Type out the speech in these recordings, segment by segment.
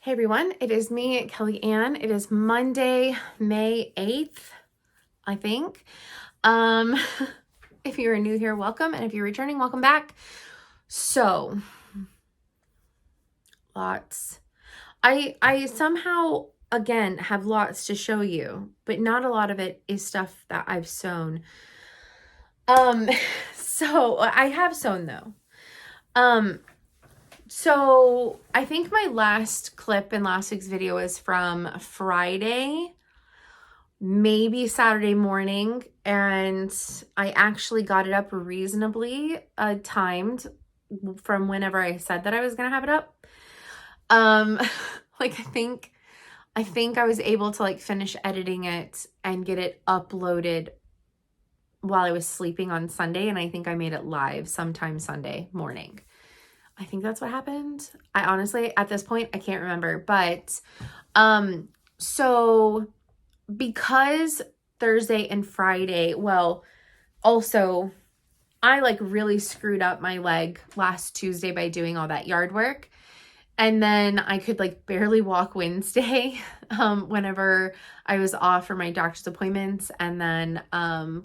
Hey everyone, it is me, Kelly Ann. It is Monday, May 8th, I think. If you're new here, welcome. And if you're returning, welcome back. So, lots. I somehow, again, have lots to show you, but not a lot of it is stuff that I've sewn. So I have sewn though. So I think my last clip in last week's video is from Friday, maybe Saturday morning, and I actually got it up reasonably timed from whenever I said that I was gonna have it up. Like I think I was able to like finish editing it and get it uploaded while I was sleeping on Sunday, and I think I made it live sometime Sunday morning. I think that's what happened. I honestly, at this point, I can't remember. But, so because Thursday and Friday, well, also, I like really screwed up my leg last Tuesday by doing all that yard work. And then I could like barely walk Wednesday, whenever I was off for my doctor's appointments, and then,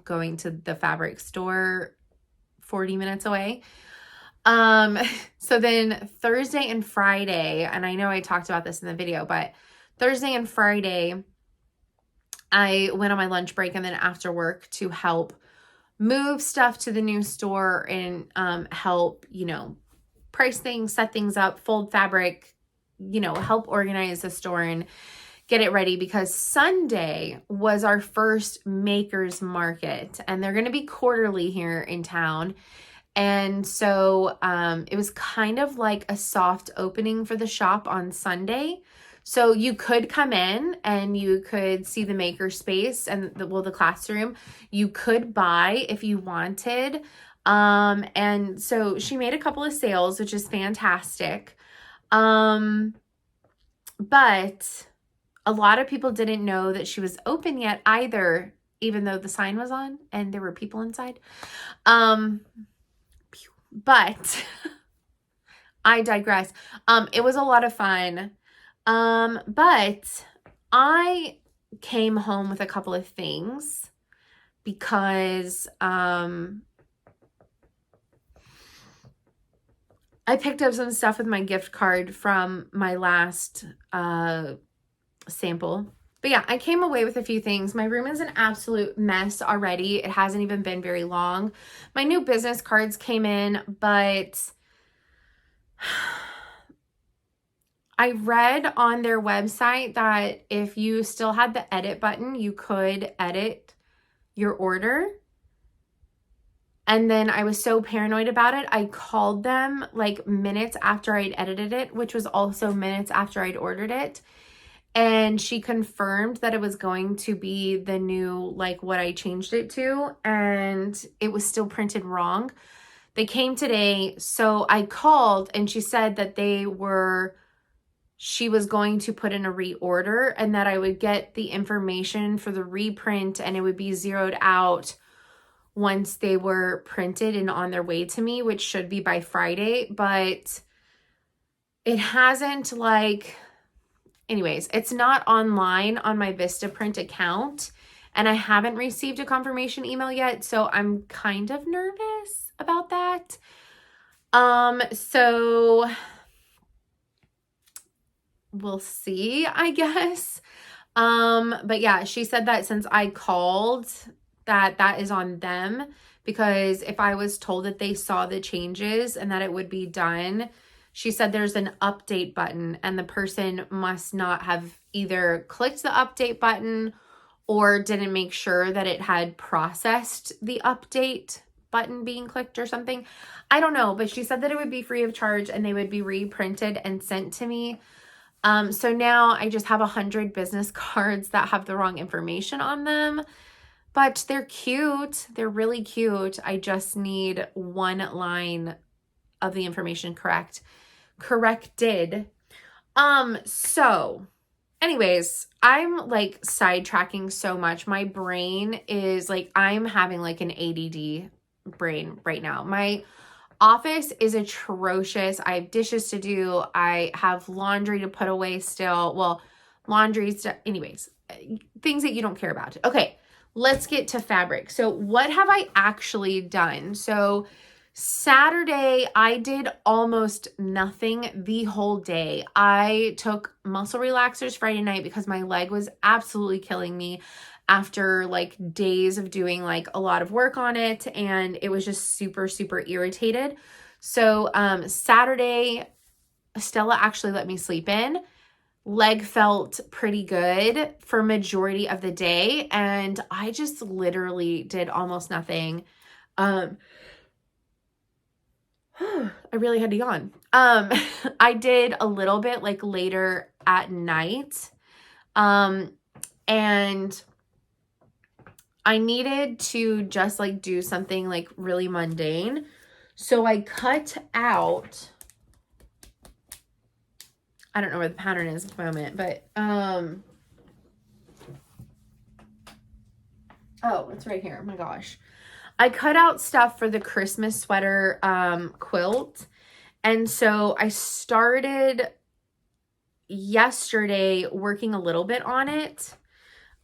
going to the fabric store 40 minutes away. So then Thursday and Friday, and I know I talked about this in the video, but Thursday and Friday, I went on my lunch break and then after work to help move stuff to the new store and, help, price things, set things up, fold fabric, help organize the store and get it ready, because Sunday was our first makers market and they're going to be quarterly here in town. And so it was kind of like a soft opening for the shop on Sunday. So you could come in and you could see the maker space and the classroom. You could buy if you wanted. And so she made a couple of sales, which is fantastic. But a lot of people didn't know that she was open yet either, even though the sign was on and there were people inside. But I digress. It was a lot of fun. But I came home with a couple of things because I picked up some stuff with my gift card from my last sample. But yeah, I came away with a few things. My room is an absolute mess already. It hasn't even been very long. My new business cards came in, but I read on their website that if you still had the edit button, you could edit your order. And then I was so paranoid about it, I called them like minutes after I'd edited it, which was also minutes after I'd ordered it. And she confirmed that it was going to be the new, like what I changed it to, and it was still printed wrong. They came today, so I called and she said that she was going to put in a reorder and that I would get the information for the reprint and it would be zeroed out once they were printed and on their way to me, which should be by Friday, but it hasn't anyways, it's not online on my Vistaprint account, and I haven't received a confirmation email yet, so I'm kind of nervous about that. So we'll see, I guess. But yeah, she said that since I called, that is on them, because if I was told that they saw the changes and that it would be done, she said there's an update button and the person must not have either clicked the update button or didn't make sure that it had processed the update button being clicked or something. I don't know, but she said that it would be free of charge and they would be reprinted and sent to me. So now I just have 100 business cards that have the wrong information on them, but they're cute. They're really cute. I just need one line of the information corrected. So anyways, I'm like sidetracking so much. My brain is like, I'm having like an ADD brain right now. My Office is atrocious. I have dishes to do. I have laundry to put away still. Well, anyways, things that you don't care about. Okay, let's get to fabric. So what have I actually done? So Saturday, I did almost nothing the whole day. I took muscle relaxers Friday night because my leg was absolutely killing me after like days of doing like a lot of work on it, and it was just super, super irritated. So Saturday, Stella actually let me sleep in. Leg felt pretty good for majority of the day, and I just literally did almost nothing. I really had to yawn. I did a little bit like later at night. And I needed to just like do something like really mundane. So I cut out, I don't know where the pattern is at the moment, but, oh, it's right here. Oh my gosh. I cut out stuff for the Christmas sweater quilt. And so I started yesterday working a little bit on it.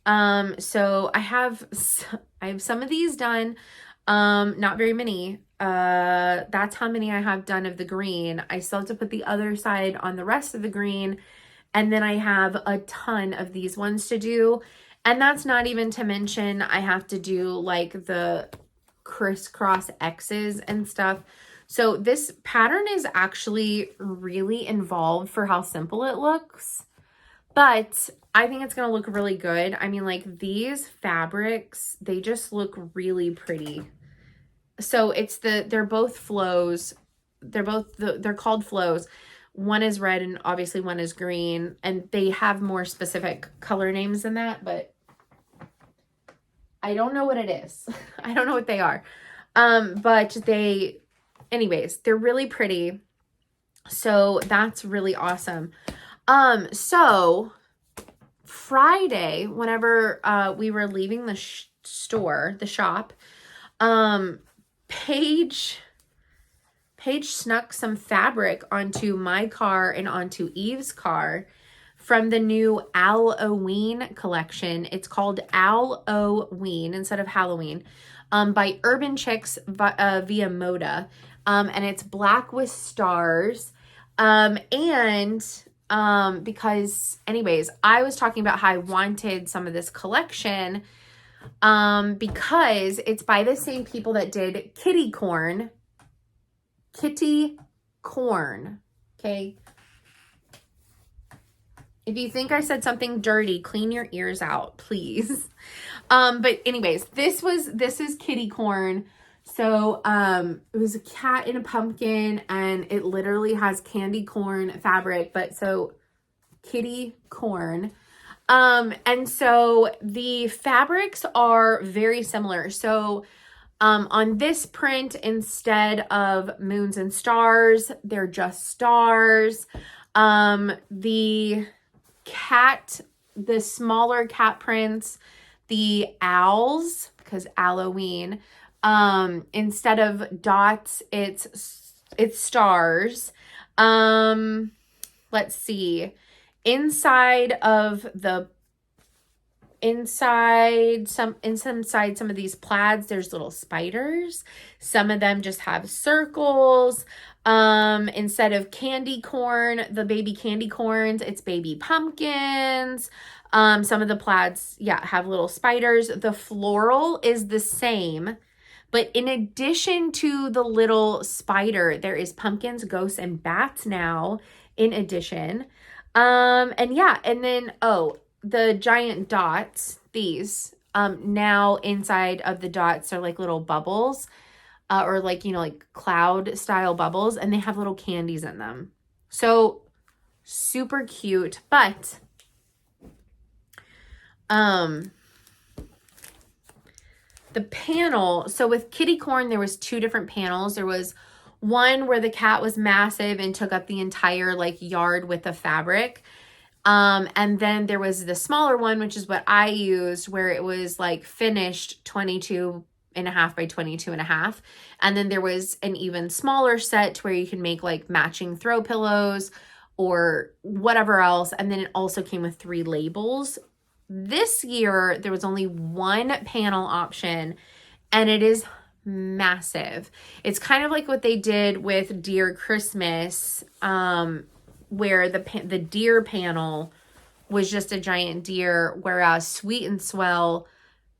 So I have some of these done, not very many. That's how many I have done of the green. I still have to put the other side on the rest of the green. And then I have a ton of these ones to do. And that's not even to mention I have to do like the crisscross X's and stuff. So this pattern is actually really involved for how simple it looks, but I think it's going to look really good. I mean, like these fabrics, they just look really pretty. So they're both flows. They're called flows. One is red and obviously one is green, and they have more specific color names than that, but I don't know what it is. I don't know what they are. But anyways, they're really pretty. So that's really awesome. So Friday, whenever, we were leaving the shop, Paige snuck some fabric onto my car and onto Eve's car from the new Halloween collection. It's called Halloween instead of Halloween, by Urban Chicks via Moda. And it's black with stars. Because anyways, I was talking about how I wanted some of this collection, because it's by the same people that did Kitty Corn. Okay. If you think I said something dirty, clean your ears out, please. But anyways, this is Kitty Corn. So, it was a cat in a pumpkin, and it literally has candy corn fabric, but so Kitty Corn. And so the fabrics are very similar. So, on this print, instead of moons and stars, they're just stars. The smaller cat prints, the owls, because Halloween, instead of dots, it's stars. Let's see. Inside some of these plaids, there's little spiders. Some of them just have circles. Instead of candy corn, the baby candy corns, it's baby pumpkins. Some of the plaids, have little spiders. The floral is the same, but in addition to the little spider, there is pumpkins, ghosts, and bats now in addition. And then, the giant dots, these, now inside of the dots are like little bubbles, or like, like cloud style bubbles, and they have little candies in them. So super cute, but, the panel, so with Kitty Corn, there was two different panels. There was one where the cat was massive and took up the entire like yard with the fabric. And then there was the smaller one, which is what I used, where it was like finished 22 22.5 by 22.5. And then there was an even smaller set where you can make like matching throw pillows or whatever else. And then it also came with 3 labels. This year, there was only 1 panel option, and it is massive. It's kind of like what they did with Dear Christmas, where the deer panel was just a giant deer, whereas Sweet and Swell,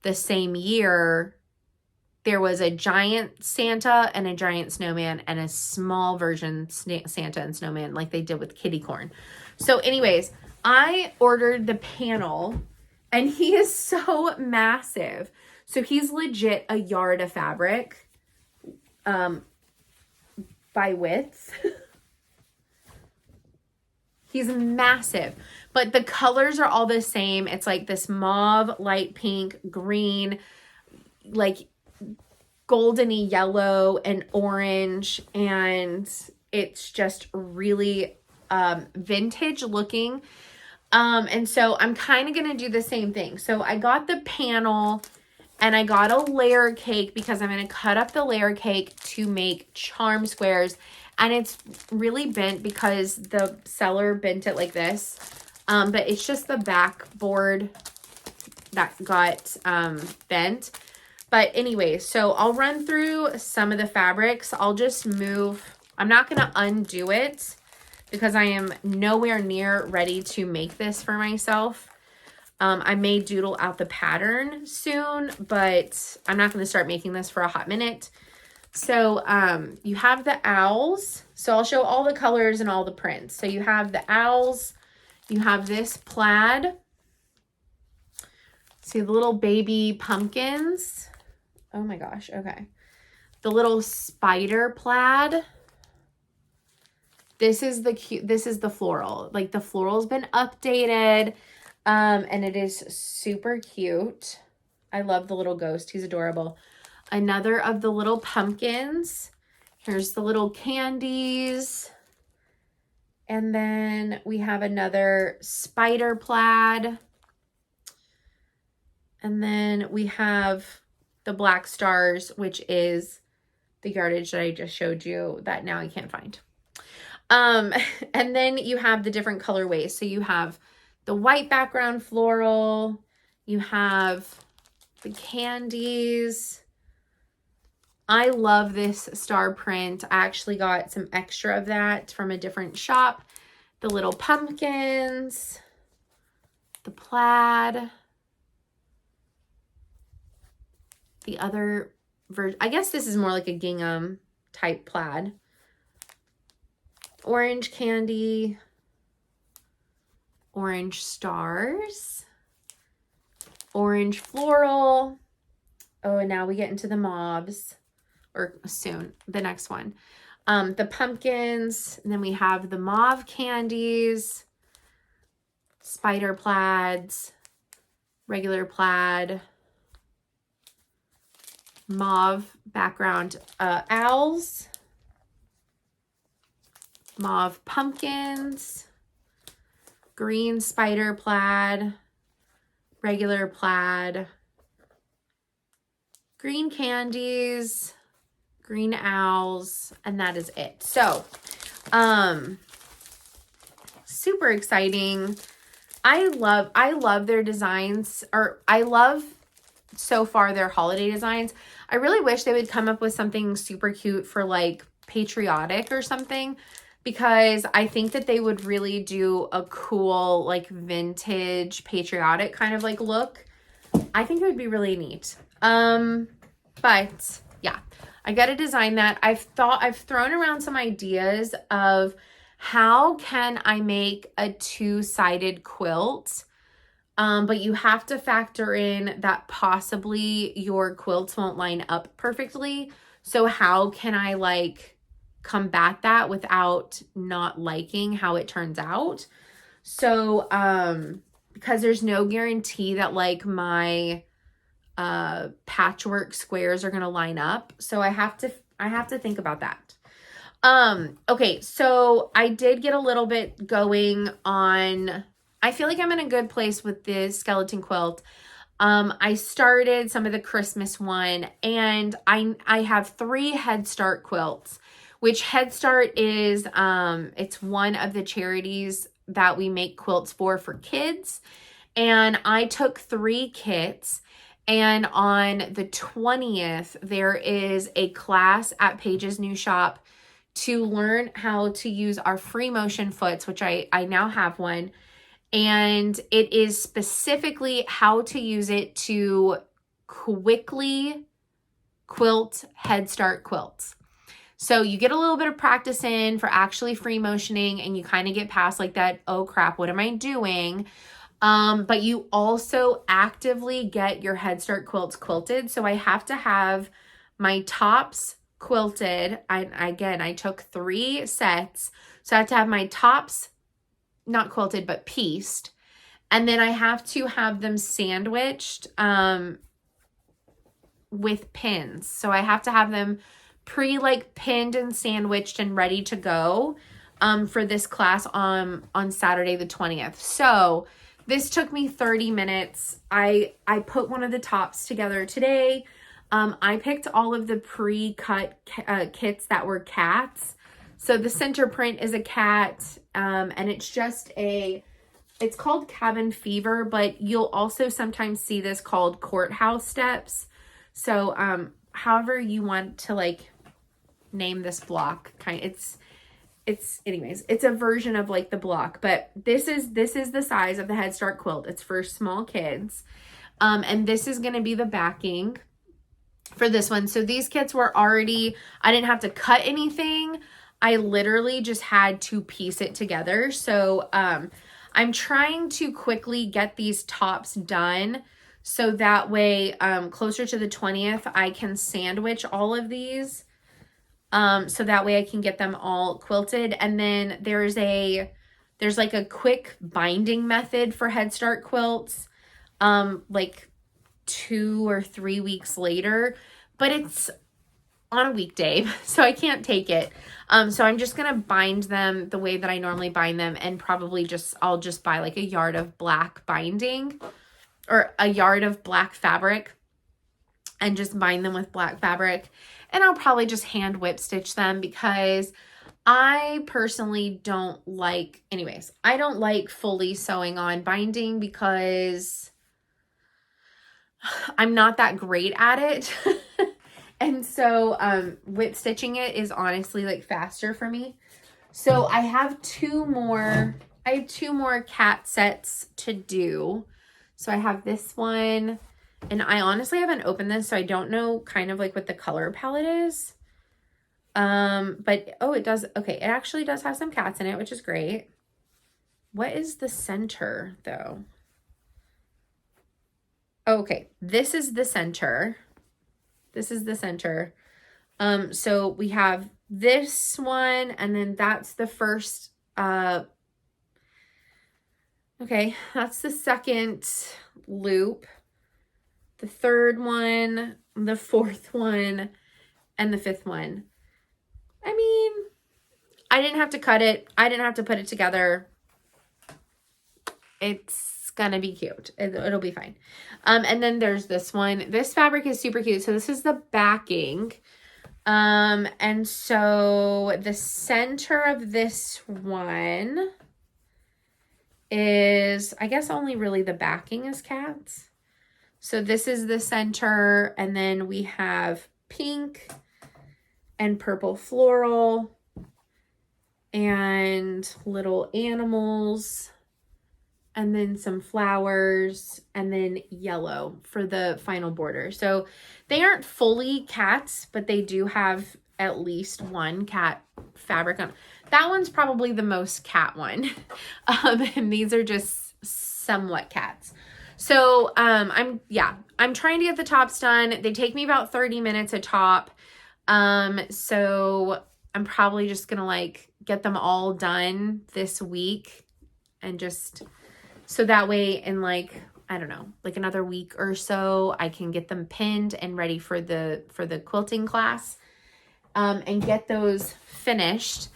the same year, there was a giant Santa and a giant snowman and a small version Santa and snowman, like they did with kitty corn. So anyways, I ordered the panel, and he is so massive. So he's legit a yard of fabric by width. He's massive, but the colors are all the same. It's like this mauve, light pink, green, like goldeny yellow and orange, and it's just really vintage looking. And so I'm kind of going to do the same thing. So I got the panel and I got a layer cake because I'm going to cut up the layer cake to make charm squares. And it's really bent because the seller bent it like this. But it's just the backboard that got bent. But anyway, so I'll run through some of the fabrics. I'll just move. I'm not going to undo it because I am nowhere near ready to make this for myself. I may doodle out the pattern soon, but I'm not going to start making this for a hot minute. So you have the owls. So I'll show all the colors and all the prints. So you have the owls. You have this plaid. See the little baby pumpkins. Oh my gosh. Okay. The little spider plaid. This is the cute. This is the floral. Like the floral's been updated. And it is super cute. I love the little ghost. He's adorable. Another of the little pumpkins. Here's the little candies. And then we have another spider plaid. And then we have the black stars, which is the yardage that I just showed you that now I can't find. And then you have the different colorways. So you have the white background floral. You have the candies. I love this star print. I actually got some extra of that from a different shop. The little pumpkins, the plaid, the other version. I guess this is more like a gingham type plaid. Orange candy, orange stars, orange floral. Oh, and now we get into the mauves. Or soon, the next one. The pumpkins, and then we have the mauve candies, spider plaids, regular plaid, mauve background owls, mauve pumpkins, green spider plaid, regular plaid, green candies, green owls, and that is it. So, super exciting. I love their designs, or I love so far their holiday designs. I really wish they would come up with something super cute for like patriotic or something, because I think that they would really do a cool like vintage patriotic kind of like look. I think it would be really neat. But yeah, I got to design that. I've thrown around some ideas of how can I make a 2-sided quilt. But you have to factor in that possibly your quilts won't line up perfectly. So how can I like combat that without not liking how it turns out? So, because there's no guarantee that like my patchwork squares are going to line up. So I have to think about that. Okay. So I did get a little bit going on, I feel like I'm in a good place with this skeleton quilt. I started some of the Christmas one, and I have 3 Head Start quilts, which Head Start is, it's one of the charities that we make quilts for kids. And I took 3 kits, and on the 20th, there is a class at Paige's New Shop to learn how to use our free motion foots, which I now have one. And it is specifically how to use it to quickly quilt Head Start quilts. So you get a little bit of practice in for actually free motioning, and you kind of get past like that, oh crap, what am I doing? But you also actively get your Head Start quilts quilted. So I have to have my tops quilted. I took 3 sets. So I have to have my tops not quilted, but pieced. And then I have to have them sandwiched with pins. So I have to have them pinned and sandwiched and ready to go for this class on Saturday the 20th. So this took me 30 minutes. I put one of the tops together today. I picked all of the pre-cut kits that were cats. So the center print is a cat, and it's just it's called Cabin Fever, but you'll also sometimes see this called Courthouse Steps. So, however you want to like name this block, anyways, it's a version of like the block, but this is the size of the Head Start quilt. It's for small kids. And this is going to be the backing for this one. So these kits were already, I didn't have to cut anything. I literally just had to piece it together. So I'm trying to quickly get these tops done so that way closer to the 20th, I can sandwich all of these. So that way I can get them all quilted. And then there's like a quick binding method for Head Start quilts, like 2 or 3 weeks later, but it's on a weekday, so I can't take it. So I'm just going to bind them the way that I normally bind them, and probably I'll just buy like a yard of black binding or a yard of black fabric and just bind them with black fabric. And I'll probably just hand whip stitch them because I personally don't like, I don't like fully sewing on binding because I'm not that great at it. And so whip stitching it is honestly like faster for me. So I have 2 more cat sets to do. So I have this one, and I honestly haven't opened this, so I don't know kind of like what the color palette is. But, oh, it does. Okay. It actually does have some cats in it, which is great. What is the center though? Okay. This is the center. This is the center. So we have this one, and then that's the first, okay, that's the second loop, the third one, the 4th one, and the 5th one. I mean, I didn't have to cut it. I didn't have to put it together. It's gonna be cute. It'll be fine. And then there's this one. This fabric is super cute. So this is the backing. And so the center of this one is, I guess only really the backing is cats. So this is the center, and then we have pink and purple floral and little animals, and then some flowers, and then yellow for the final border. So they aren't fully cats, but they do have at least one cat fabric on. That one's probably the most cat one. And these are just somewhat cats. So I'm trying to get the tops done. They take me about 30 minutes a top. So I'm probably just gonna like get them all done this week, and just so that way in like, I don't know, like another week or so, I can get them pinned and ready for the quilting class, and get those finished.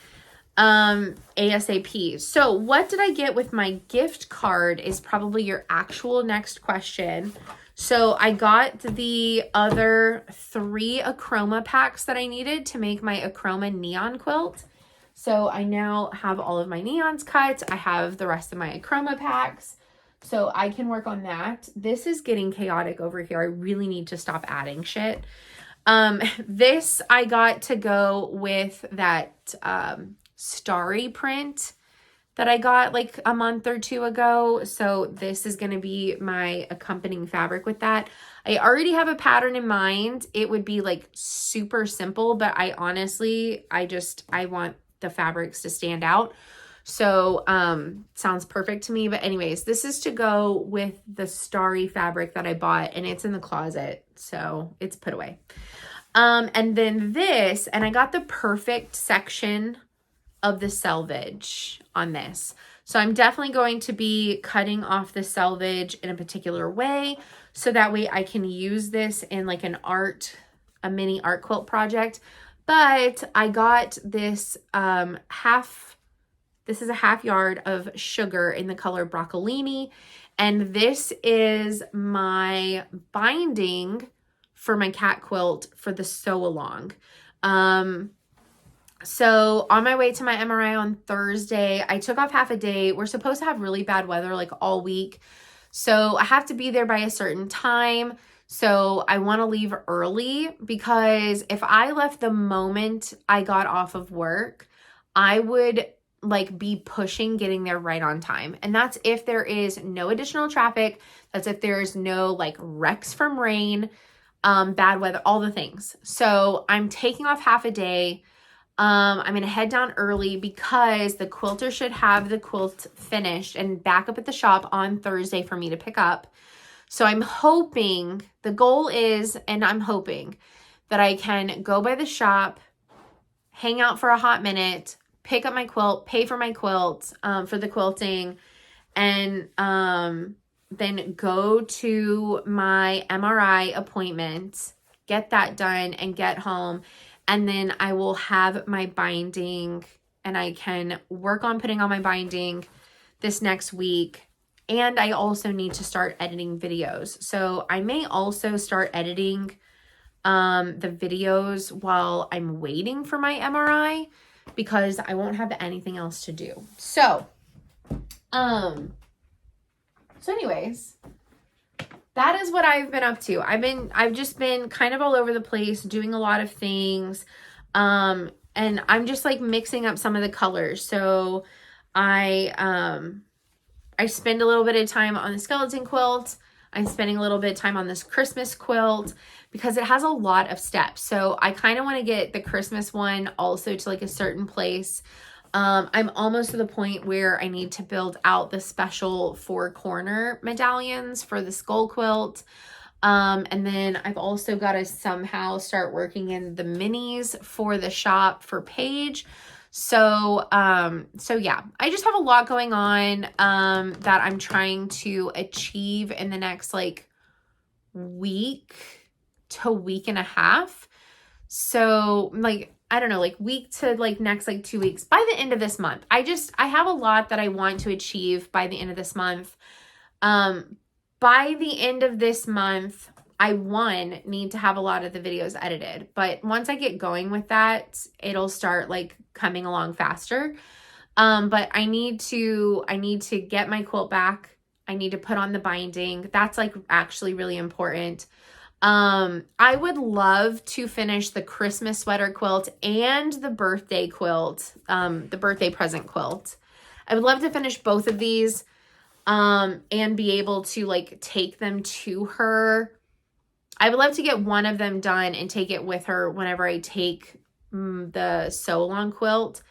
ASAP. So what did I get with my gift card is probably your actual next question. So I got the other 3 Acroma packs that I needed to make my Acroma neon quilt. So I now have all of my neons cut. I have the rest of my Acroma packs. So I can work on that. This is getting chaotic over here. I really need to stop adding shit. This I got to go with that starry print that I got like a month or 2 ago. So this is going to be my accompanying fabric with that. I already have a pattern in mind. It would be like super simple, but I honestly, I want the fabrics to stand out. So, sounds perfect to me. But anyways, this is to go with the starry fabric that I bought, and it's in the closet. So it's put away. And then this, and I got the perfect section of the selvage on this. So I'm definitely going to be cutting off the selvage in a particular way. So that way I can use this in like a mini art quilt project. But I got this, this is a half yard of sugar in the color broccolini. And this is my binding for my cat quilt for the sew along. So on my way to my MRI on Thursday, I took off half a day. We're supposed to have really bad weather like all week. So I have to be there by a certain time. So I want to leave early because if I left the moment I got off of work, I would like be pushing getting there right on time. And that's if there is no additional traffic. That's if there's no like wrecks from rain, bad weather, all the things. So I'm taking off half a day. I'm going to head down early because the quilter should have the quilt finished and back up at the shop on Thursday for me to pick up. So I'm hoping, the goal is, and I'm hoping that I can go by the shop, hang out for a hot minute, pick up my quilt, pay for my quilt, for the quilting, and then go to my MRI appointment, get that done, and get home. And then I will have my binding, and I can work on putting on my binding this next week. And I also need to start editing videos. So I may also start editing the videos while I'm waiting for my MRI because I won't have anything else to do. So anyways, that is what I've been up to. I've just been kind of all over the place doing a lot of things. And I'm just like mixing up some of the colors. So I spend a little bit of time on the skeleton quilt. I'm spending a little bit of time on this Christmas quilt because it has a lot of steps. So I kind of want to get the Christmas one also to like a certain place. I'm almost to the point where I need to build out the special 4-corner medallions for the skull quilt. And then I've also got to somehow start working in the minis for the shop for Paige. So yeah, I just have a lot going on, that I'm trying to achieve in the next like week to week and a half. So like, I don't know, like week to like next like 2 weeks by the end of this month. I have a lot that I want to achieve by the end of this month. By the end of this month, I need to have a lot of the videos edited, but once I get going with that, it'll start like coming along faster. But I need to get my quilt back. I need to put on the binding. That's like actually really important. I would love to finish the Christmas sweater quilt and the birthday quilt, the birthday present quilt. I would love to finish both of these, and be able to like take them to her. I would love to get one of them done and take it with her whenever I take the sew along quilt.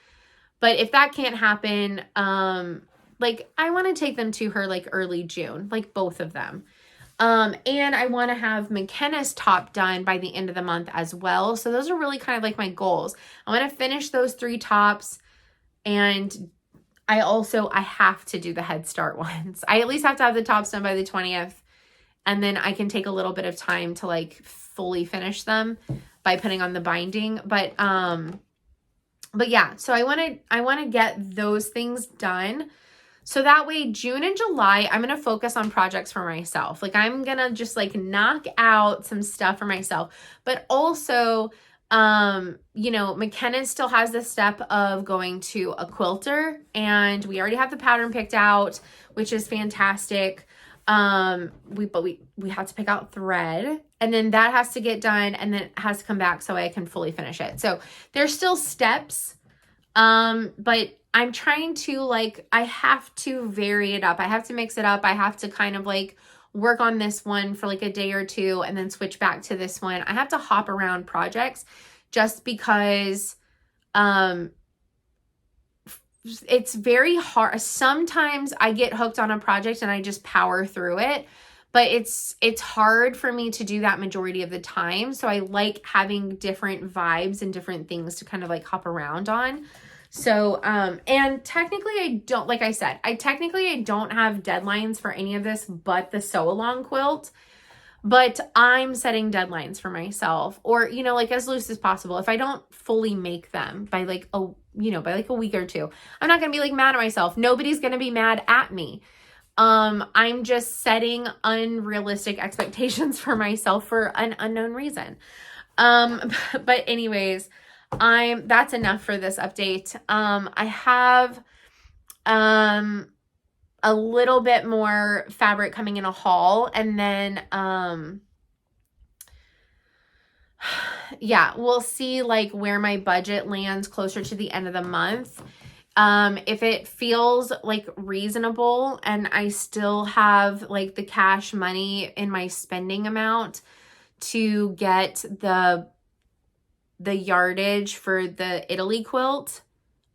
But if that can't happen, like I want to take them to her like early June, like both of them. And I want to have McKenna's top done by the end of the month as well. So those are really kind of like my goals. I want to finish those 3 tops, and I have to do the Head Start ones. I at least have to have the tops done by the 20th. And then I can take a little bit of time to like fully finish them by putting on the binding. But But yeah, so I want to get those things done. So that way, June and July, I'm going to focus on projects for myself. Like, I'm going to just like knock out some stuff for myself. But also, you know, McKenna still has the step of going to a quilter, and we already have the pattern picked out, which is fantastic. We have to pick out thread, and then that has to get done, and then it has to come back so I can fully finish it. So there's still steps, but I'm trying to like, I have to vary it up. I have to mix it up. I have to kind of like work on this one for like a day or two and then switch back to this one. I have to hop around projects just because, it's very hard. Sometimes I get hooked on a project and I just power through it, but it's hard for me to do that majority of the time. So I like having different vibes and different things to kind of like hop around on. So, and technically I don't, like I said, I don't have deadlines for any of this, but the sew along quilt, but I'm setting deadlines for myself, or, you know, like as loose as possible. If I don't fully make them by like a week or two, I'm not going to be like mad at myself. Nobody's going to be mad at me. I'm just setting unrealistic expectations for myself for an unknown reason. But anyways, that's enough for this update. I have, a little bit more fabric coming in a haul, and then, yeah, we'll see like where my budget lands closer to the end of the month. If it feels like reasonable and I still have like the cash money in my spending amount to get the yardage for the Italy quilt,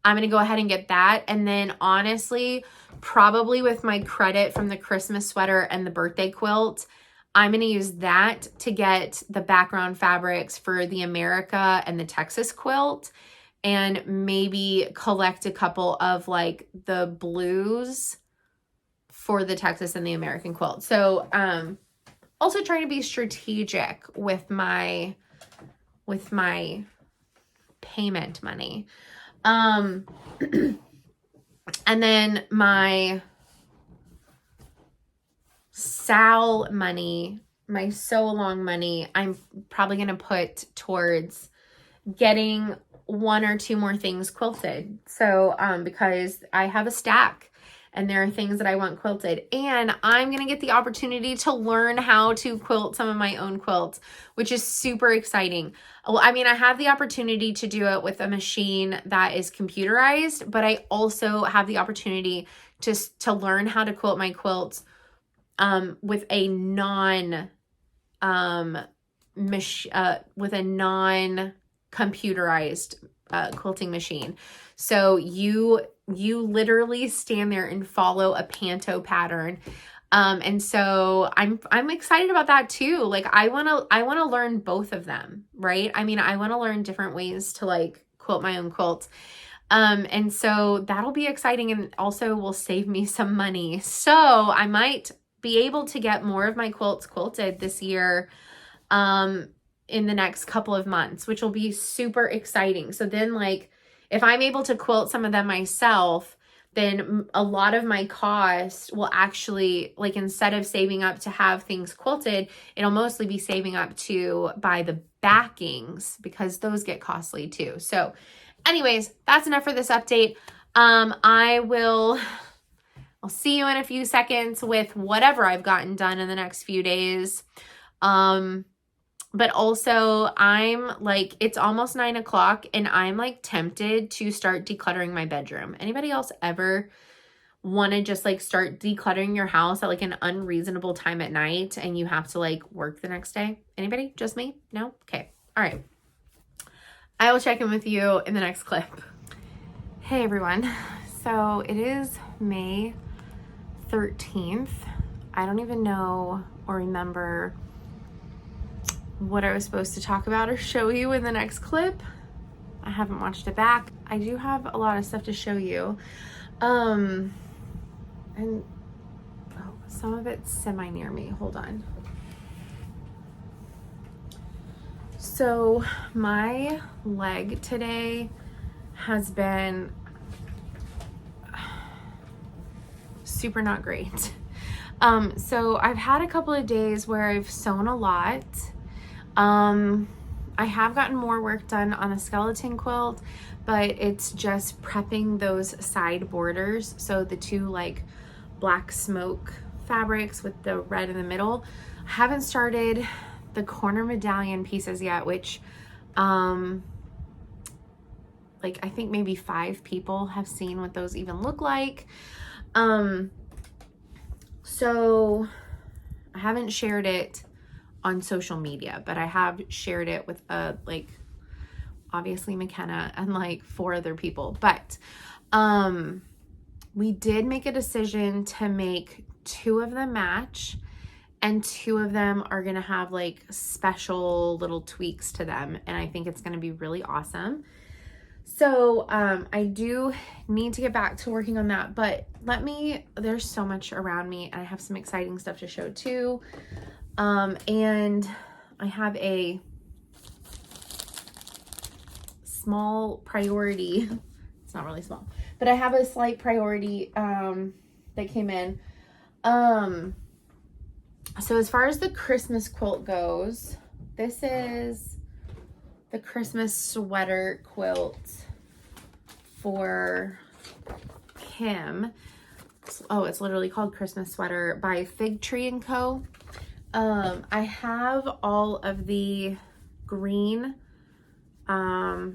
I'm going to go ahead and get that. And then honestly, probably with my credit from the Christmas sweater and the birthday quilt, I'm going to use that to get the background fabrics for the America and the Texas quilt, and maybe collect a couple of like the blues for the Texas and the American quilt. So, also trying to be strategic with my payment money. And then my SAL money, my sew along money, I'm probably going to put towards getting one or two more things quilted. So, because I have a stack and there are things that I want quilted, and I'm going to get the opportunity to learn how to quilt some of my own quilts, which is super exciting. Well, I mean, I have the opportunity to do it with a machine that is computerized, but I also have the opportunity to learn how to quilt my quilts, with a non-computerized quilting machine. So you literally stand there and follow a panto pattern. And so I'm excited about that too. Like I want to learn both of them, right? I mean, I want to learn different ways to like quilt my own quilts. And so that'll be exciting, and also will save me some money. So I might be able to get more of my quilts quilted this year, in the next couple of months, which will be super exciting. So then like, if I'm able to quilt some of them myself, then a lot of my cost will actually, like, instead of saving up to have things quilted, it'll mostly be saving up to buy the backings, because those get costly too. So anyways, that's enough for this update. I'll see you in a few seconds with whatever I've gotten done in the next few days. But also I'm like, it's almost 9 o'clock and I'm like tempted to start decluttering my bedroom. Anybody else ever want to just like start decluttering your house at like an unreasonable time at night and you have to like work the next day? Anybody? Just me? No? Okay. All right. I will check in with you in the next clip. Hey everyone. So it is May 13th. I don't even know or remember what I was supposed to talk about or show you in the next clip. I haven't watched it back. I do have a lot of stuff to show you. And some of it's semi near me. Hold on. So my leg today has been super not great. So I've had a couple of days where I've sewn a lot. I have gotten more work done on a skeleton quilt, but it's just prepping those side borders. So the two like black smoke fabrics with the red in the middle. I haven't started the corner medallion pieces yet, which like I think maybe 5 people have seen what those even look like. So I haven't shared it on social media, but I have shared it with like obviously McKenna and like 4 other people. But we did make a decision to make 2 of them match, and 2 of them are gonna have like special little tweaks to them, and I think it's gonna be really awesome. So I do need to get back to working on that, but there's so much around me, and I have some exciting stuff to show too. And I have a small priority. It's not really small, but I have a slight priority that came in. So as far as the Christmas quilt goes, this is the Christmas sweater quilt for Kim. Oh, it's literally called Christmas Sweater by Fig Tree & Co. I have all of the green, I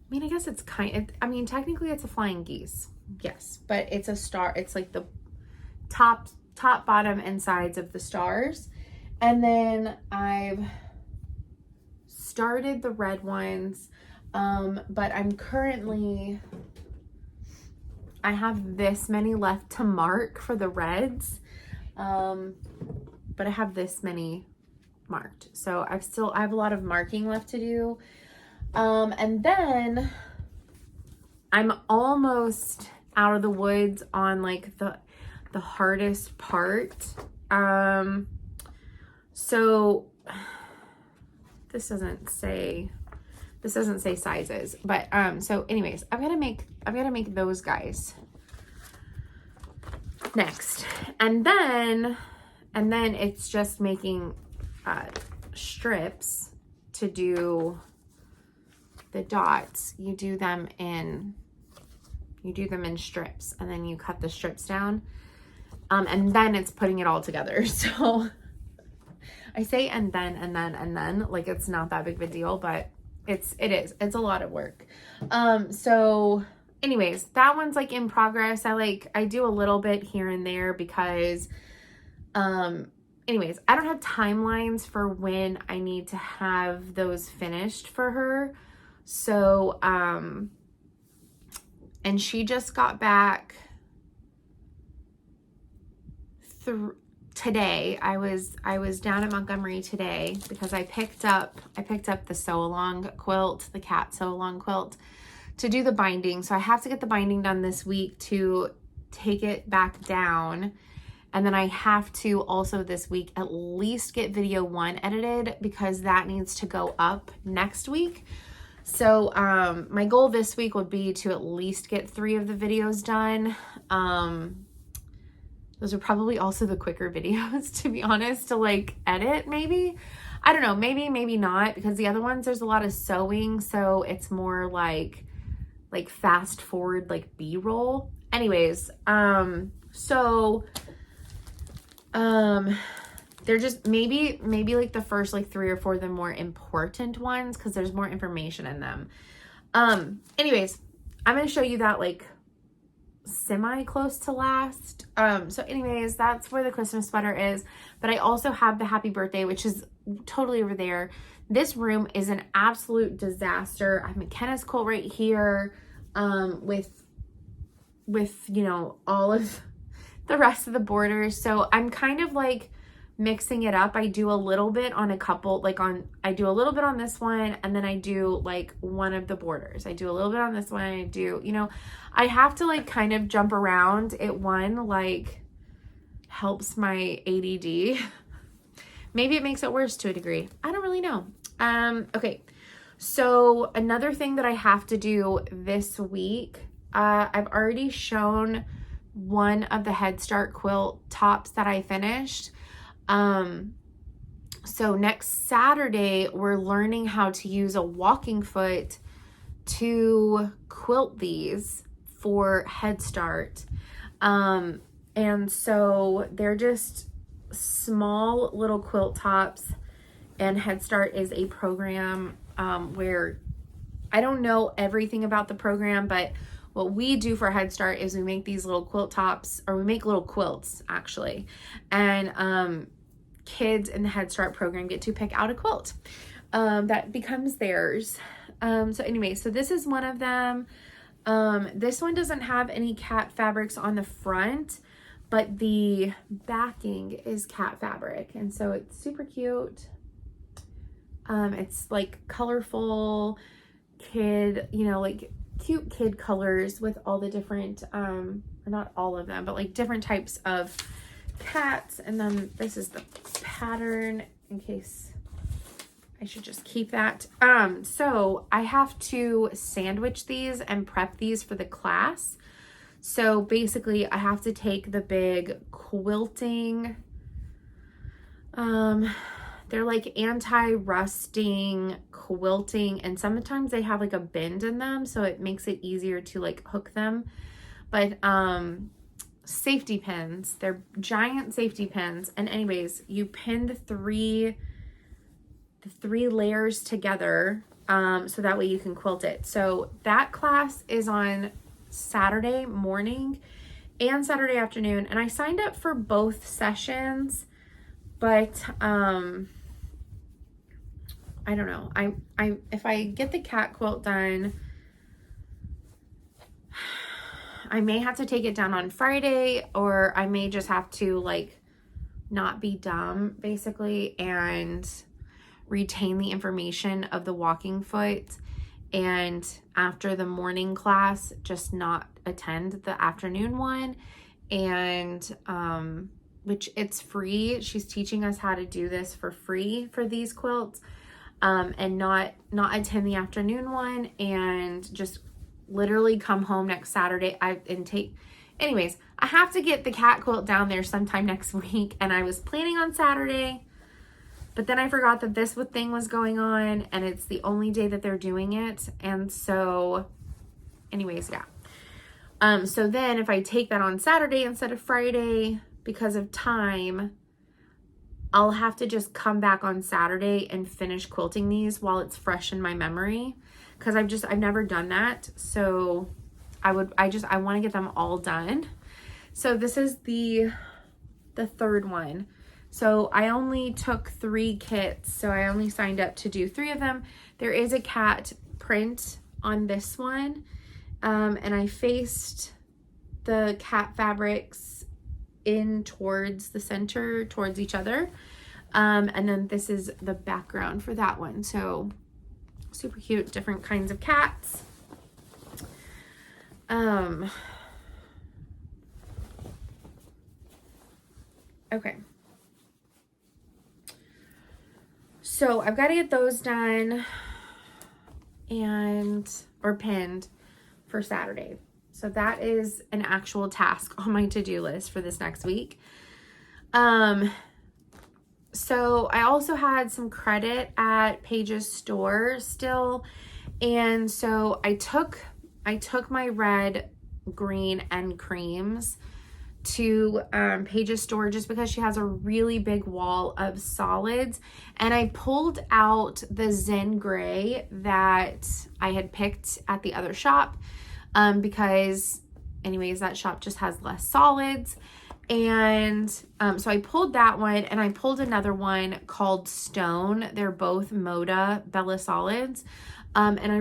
mean, I guess it's technically it's a flying geese. Yes, but it's a star. It's like the top, bottom, and sides of the stars. And then I've started the red ones, but I have this many left to mark for the reds, but I have this many marked. So I have a lot of marking left to do. And then I'm almost out of the woods on like the hardest part. So this doesn't say sizes, but so anyways, I've got to make those guys next, and then it's just making strips to do the dots. You do them in strips, and then you cut the strips down, and then it's putting it all together. So I say and then like it's not that big of a deal, but it's a lot of work. So anyways, that one's like in progress. I do a little bit here and there because anyways, I don't have timelines for when I need to have those finished for her. So and she just got back today. I was down at Montgomery today because I picked up the sew along quilt, the cat sew along quilt, to do the binding. So I have to get the binding done this week to take it back down, and then I have to also this week at least get video 1 edited because that needs to go up next week. So my goal this week would be to at least get 3 of the videos done. Those are probably also the quicker videos, to be honest, to like edit maybe. I don't know, maybe not, because the other ones there's a lot of sewing, so it's more like fast forward, like B-roll. Anyways, they're just maybe like the first like 3 or 4 of the more important ones because there's more information in them. Anyways, I'm gonna show you that like semi close to last. So anyways, that's where the Christmas sweater is, but I also have the happy birthday, which is totally over there. This room is an absolute disaster. I have McKenna's quilt right here, with you know all of the rest of the borders. So I'm kind of like mixing it up. I do a little bit on a couple, I do a little bit on this one, and then I do like one of the borders. I do a little bit on this one, and I do, you know, I have to like kind of jump around. It like helps my ADD. Maybe it makes it worse to a degree. I don't really know. Okay. So another thing that I have to do this week, I've already shown one of the Head Start quilt tops that I finished. So next Saturday, we're learning how to use a walking foot to quilt these for Head Start. And so they're just small little quilt tops, and Head Start is a program where I don't know everything about the program, but what we do for Head Start is we make these little quilt tops, or we make little quilts actually, and kids in the Head Start program get to pick out a quilt that becomes theirs. So anyway, so this is one of them. This one doesn't have any cat fabrics on the front, but the backing is cat fabric, and so it's super cute. It's like colorful kid, you know, like cute kid colors with all the different, not all of them, but like different types of cats. And then this is the pattern, in case I should just keep that. So I have to sandwich these and prep these for the class. So basically I have to take the big quilting, they're like anti-rusting quilting, and sometimes they have like a bend in them, so it makes it easier to like hook them. But safety pins, they're giant safety pins. And anyways, you pin the three layers together, so that way you can quilt it. So that class is on Saturday morning and Saturday afternoon, and I signed up for both sessions, but I don't know. I if I get the cat quilt done, I may have to take it down on Friday, or I may just have to like not be dumb basically and retain the information of the walking foot, and after the morning class just not attend the afternoon one. And which it's free. She's teaching us how to do this for free for these quilts, and not attend the afternoon one, and just literally come home next Saturday anyways, I have to get the cat quilt down there sometime next week, and I was planning on Saturday, but then I forgot that this thing was going on, and it's the only day that they're doing it. And so anyways, yeah. So then if I take that on Saturday instead of Friday, because of time, I'll have to just come back on Saturday and finish quilting these while it's fresh in my memory, because I've never done that. So I want to get them all done. So this is the third one. So I only took 3 kits, so I only signed up to do 3 of them. There is a cat print on this one, and I faced the cat fabrics in towards the center, towards each other, and then this is the background for that one. So super cute, different kinds of cats. Okay, so I've got to get those done or pinned for Saturday. So that is an actual task on my to-do list for this next week. So I also had some credit at Paige's store still. And so I took my red, green, and creams to Paige's store just because she has a really big wall of solids. And I pulled out the Zen Gray that I had picked at the other shop, because anyways, that shop just has less solids. And so I pulled that one, and I pulled another one called Stone. They're both Moda Bella Solids. And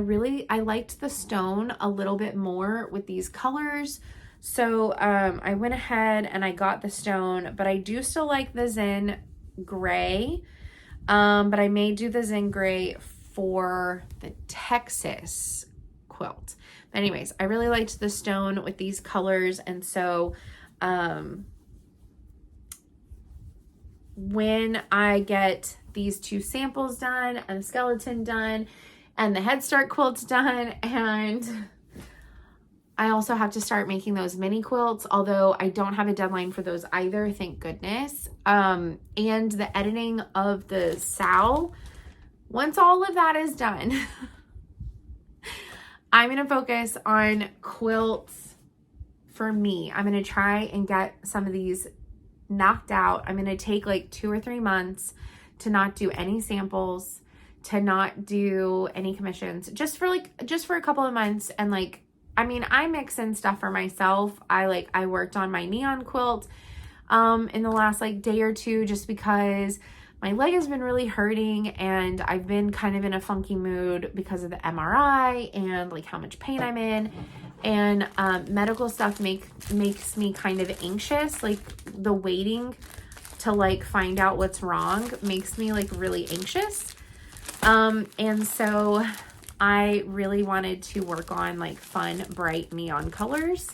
I liked the Stone a little bit more with these colors. So I went ahead and I got the Stone, but I do still like the Zen Gray. But I may do the Zen Gray for the Texas quilt. But anyways, I really liked the Stone with these colors, and so when I get these 2 samples done and the skeleton done, and the Head Start quilt's done, and I also have to start making those mini quilts, although I don't have a deadline for those either, thank goodness. And the editing of the SAO, once all of that is done, I'm going to focus on quilts for me. I'm going to try and get some of these knocked out. I'm going to take like 2 or 3 months to not do any samples, to not do any commissions, just for a couple of months. And like, I mean, I mix in stuff for myself. I worked on my neon quilt in the last like day or two, just because my leg has been really hurting and I've been kind of in a funky mood because of the MRI and like how much pain I'm in. And medical stuff makes me kind of anxious. Like the waiting to like find out what's wrong makes me like really anxious. And so I really wanted to work on like fun, bright neon colors.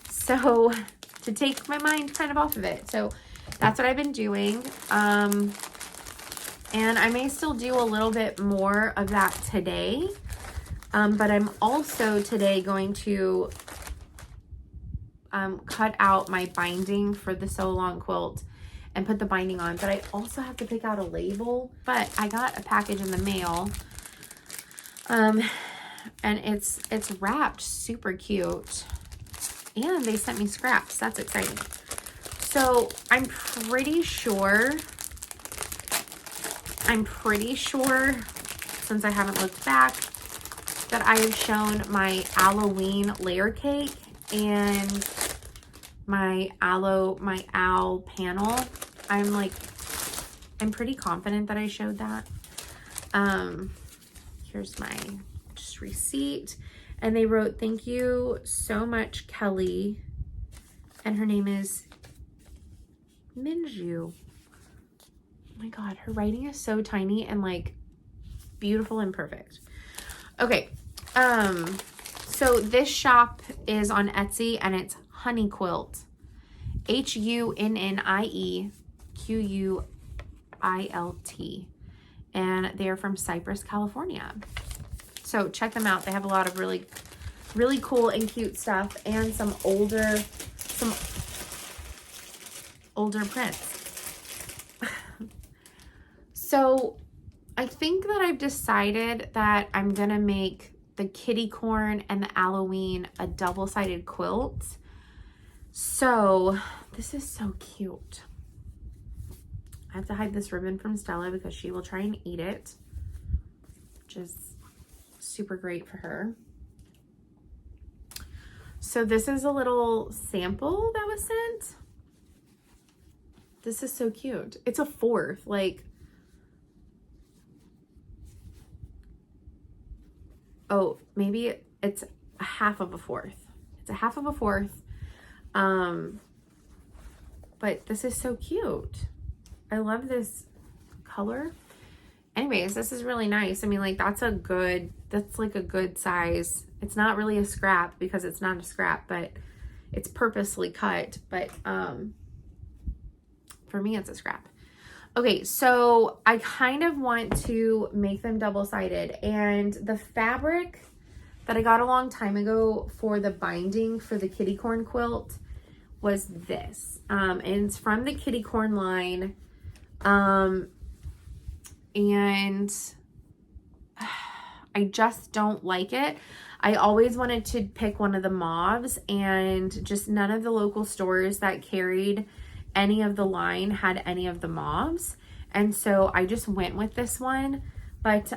So to take my mind kind of off of it. So that's what I've been doing. And I may still do a little bit more of that today. But I'm also today going to cut out my binding for the So Long quilt and put the binding on. But I also have to pick out a label. But I got a package in the mail. And it's wrapped super cute. And they sent me scraps. That's exciting. So I'm pretty sure, since I haven't looked back, that I have shown my Halloween layer cake and my owl panel. I'm pretty confident that I showed that. Here's my just receipt. And they wrote, "Thank you so much, Kelly." And her name is Minju. Oh my God, her writing is so tiny and like beautiful and perfect. Okay. So this shop is on Etsy and it's Honey Quilt. HUNNIEQUILT. And they are from Cypress, California. So check them out. They have a lot of really, really cool and cute stuff and some older prints. So I think that I've decided that I'm gonna make the kitty corn and the Halloween a double-sided quilt. So this is so cute. I have to hide this ribbon from Stella because she will try and eat it, which is super great for her. So this is a little sample that was sent. This is so cute. It's a 4th, like, oh, maybe it's a half of a 4th. It's a half of a 4th. But this is so cute. I love this color. Anyways, this is really nice. I mean, like, that's like a good size. It's not really a scrap because it's not a scrap, but it's purposely cut. But for me, it's a scrap. Okay, so I kind of want to make them double-sided. And the fabric that I got a long time ago for the binding for the kitty corn quilt was this. And it's from the kitty corn line. And I just don't like it. I always wanted to pick one of the mauves, and just none of the local stores that carried any of the line had any of the mauves. And so I just went with this one. But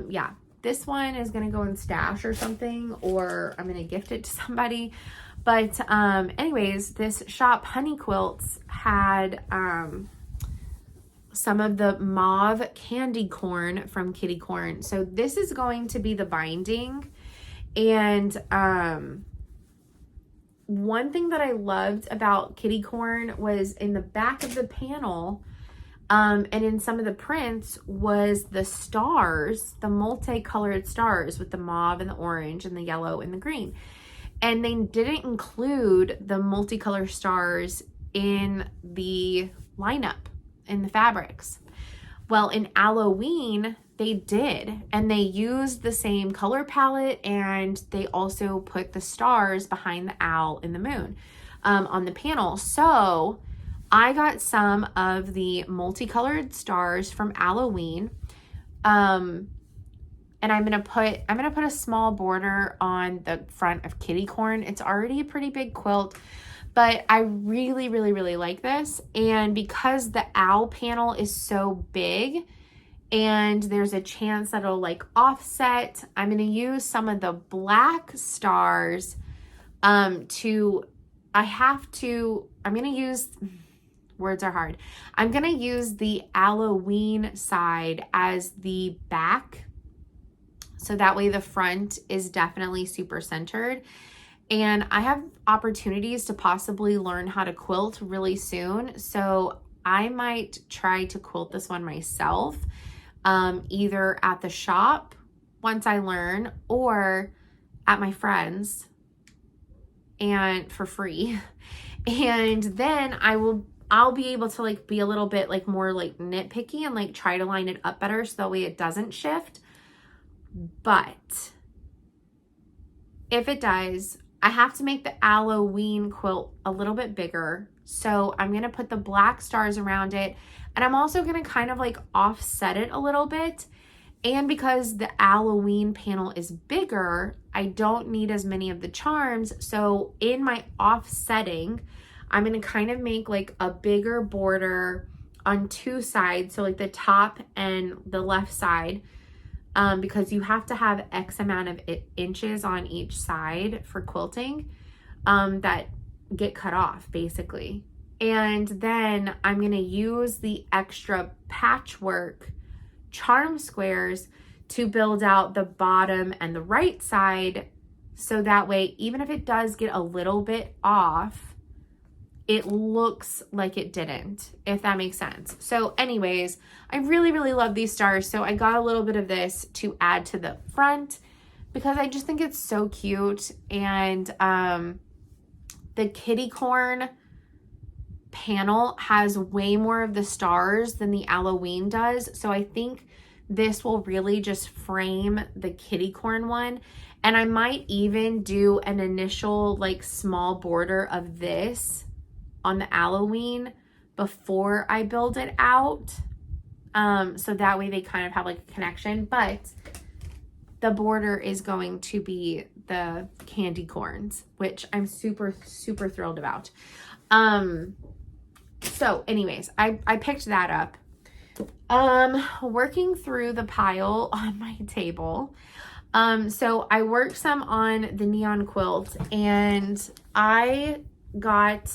yeah, this one is going to go in stash or something, or I'm going to gift it to somebody. But anyways, this shop, Honey Quilts, had some of the mauve candy corn from kitty corn. So this is going to be the binding. And one thing that I loved about kitty corn was in the back of the panel, and in some of the prints, was the stars, the multicolored stars with the mauve and the orange and the yellow and the green. And they didn't include the multicolor stars in the lineup, in the fabrics. Well, in Halloween, they did, and they used the same color palette, and they also put the stars behind the owl and the moon on the panel. So I got some of the multicolored stars from Halloween, and I'm gonna put a small border on the front of kitty corn. It's already a pretty big quilt, but I really, really, really like this. And because the owl panel is so big and there's a chance that it'll like offset, I'm gonna use some of the black stars I'm gonna use, words are hard. I'm gonna use the Halloween side as the back, so that way the front is definitely super centered. And I have opportunities to possibly learn how to quilt really soon, so I might try to quilt this one myself, either at the shop once I learn, or at my friend's and for free. And then I'll be able to like be a little bit like more like nitpicky and like try to line it up better so that way it doesn't shift. But if it does, I have to make the Halloween quilt a little bit bigger. So I'm going to put the black stars around it, and I'm also going to kind of like offset it a little bit. And because the Halloween panel is bigger, I don't need as many of the charms. So in my offsetting, I'm going to kind of make like a bigger border on two sides. So like the top and the left side, because you have to have X amount of inches on each side for quilting that get cut off basically. And then I'm going to use the extra patchwork charm squares to build out the bottom and the right side, so that way even if it does get a little bit off, it looks like it didn't, if that makes sense. So anyways, I really, really love these stars, so I got a little bit of this to add to the front because I just think it's so cute. And the kitty corn panel has way more of the stars than the Halloween does, so I think this will really just frame the kitty corn one. And I might even do an initial like small border of this on the Halloween before I build it out, so that way they kind of have like a connection. But the border is going to be the candy corns, which I'm super, super thrilled about. So anyways, I picked that up. Working through the pile on my table. So I worked some on the neon quilt, and I got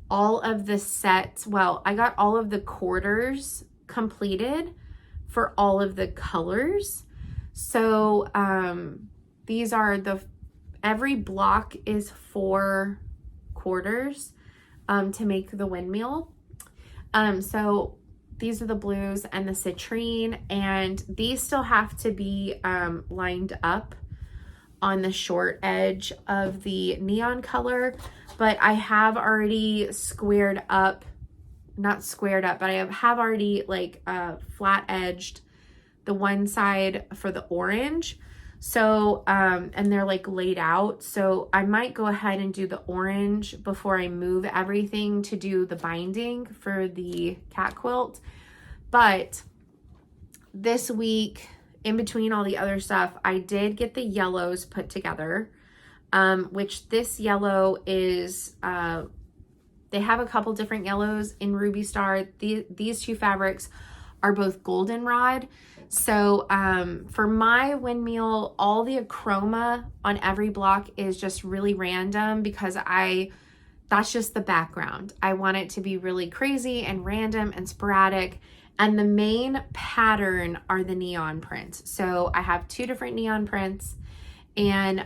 all of the sets. Well, I got all of the quarters completed for all of the colors. So, these are every block is 4 quarters, to make the windmill. So these are the blues and the citrine, and these still have to be lined up on the short edge of the neon color, but I have already not squared up, but I have already like flat edged the one side for the orange. So, and they're like laid out. So I might go ahead and do the orange before I move everything to do the binding for the cat quilt. But this week, in between all the other stuff, I did get the yellows put together, which this yellow is, they have a couple different yellows in Ruby Star. These two fabrics are both goldenrod. So for my windmill, all the chroma on every block is just really random because that's just the background. I want it to be really crazy and random and sporadic. And the main pattern are the neon prints. So I have 2 different neon prints, and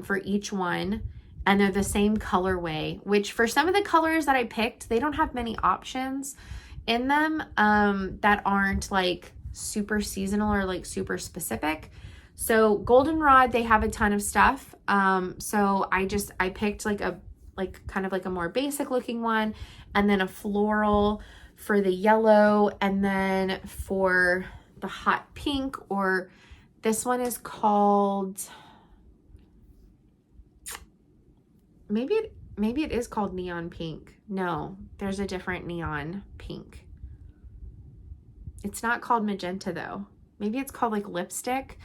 for each one, and they're the same colorway, which for some of the colors that I picked, they don't have many options in them that aren't like super seasonal or like super specific. So goldenrod, they have a ton of stuff. So I picked like kind of like a more basic looking one, and then a floral for the yellow, and then for the hot pink, or this one is called, maybe it is called neon pink. No, there's a different neon pink. It's not called magenta though. Maybe it's called like lipstick.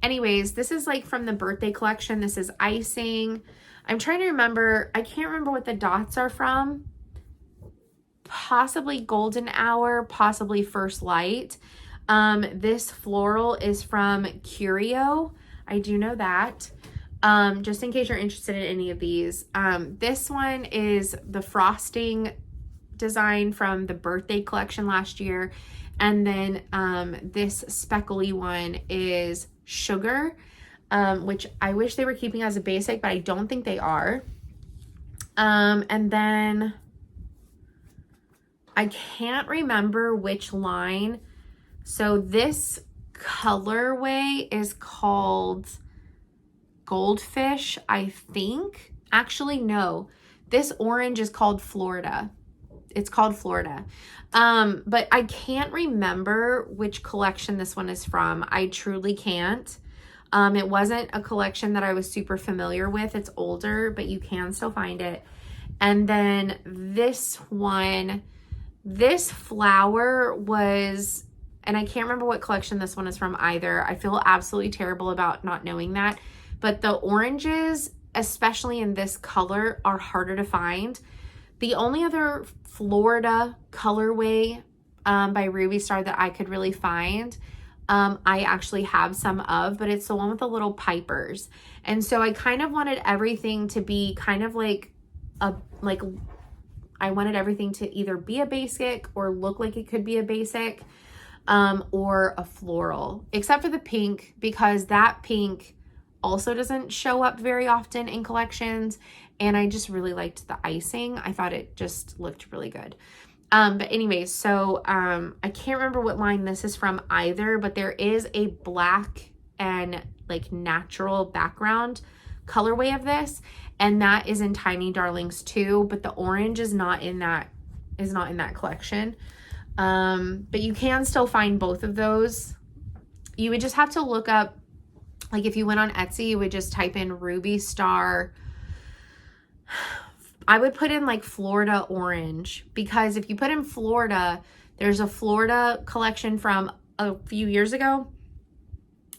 Anyways, this is like from the birthday collection. This is icing. I'm trying to remember. I can't remember what the dots are from. Possibly golden hour, possibly first light. This floral is from Curio. I do know that. Just in case you're interested in any of these. This one is the frosting design from the birthday collection last year. And then this speckly one is sugar, which I wish they were keeping as a basic, but I don't think they are. And then I can't remember which line. So this colorway is called Goldfish, I think. Actually, no. This orange is called Florida. It's called Florida. But I can't remember which collection this one is from. I truly can't. It wasn't a collection that I was super familiar with. It's older, but you can still find it. And then this one, this flower was, and I can't remember what collection this one is from either. I feel absolutely terrible about not knowing that. But the oranges, especially in this color, are harder to find. The only other Florida colorway by Ruby Star that I could really find, I actually have some of, but it's the one with the little pipers. And so I kind of wanted everything to be kind of like I wanted everything to either be a basic or look like it could be a basic, or a floral, except for the pink, because that pink also doesn't show up very often in collections. And I just really liked the icing. I thought it just looked really good. But anyways, so I can't remember what line this is from either, but there is a black and like natural background colorway of this, and that is in Tiny Darlings too, but the orange is not in that collection. But you can still find both of those. You would just have to look up, like if you went on Etsy, you would just type in Ruby Star. I would put in like Florida orange, because if you put in Florida, there's a Florida collection from a few years ago,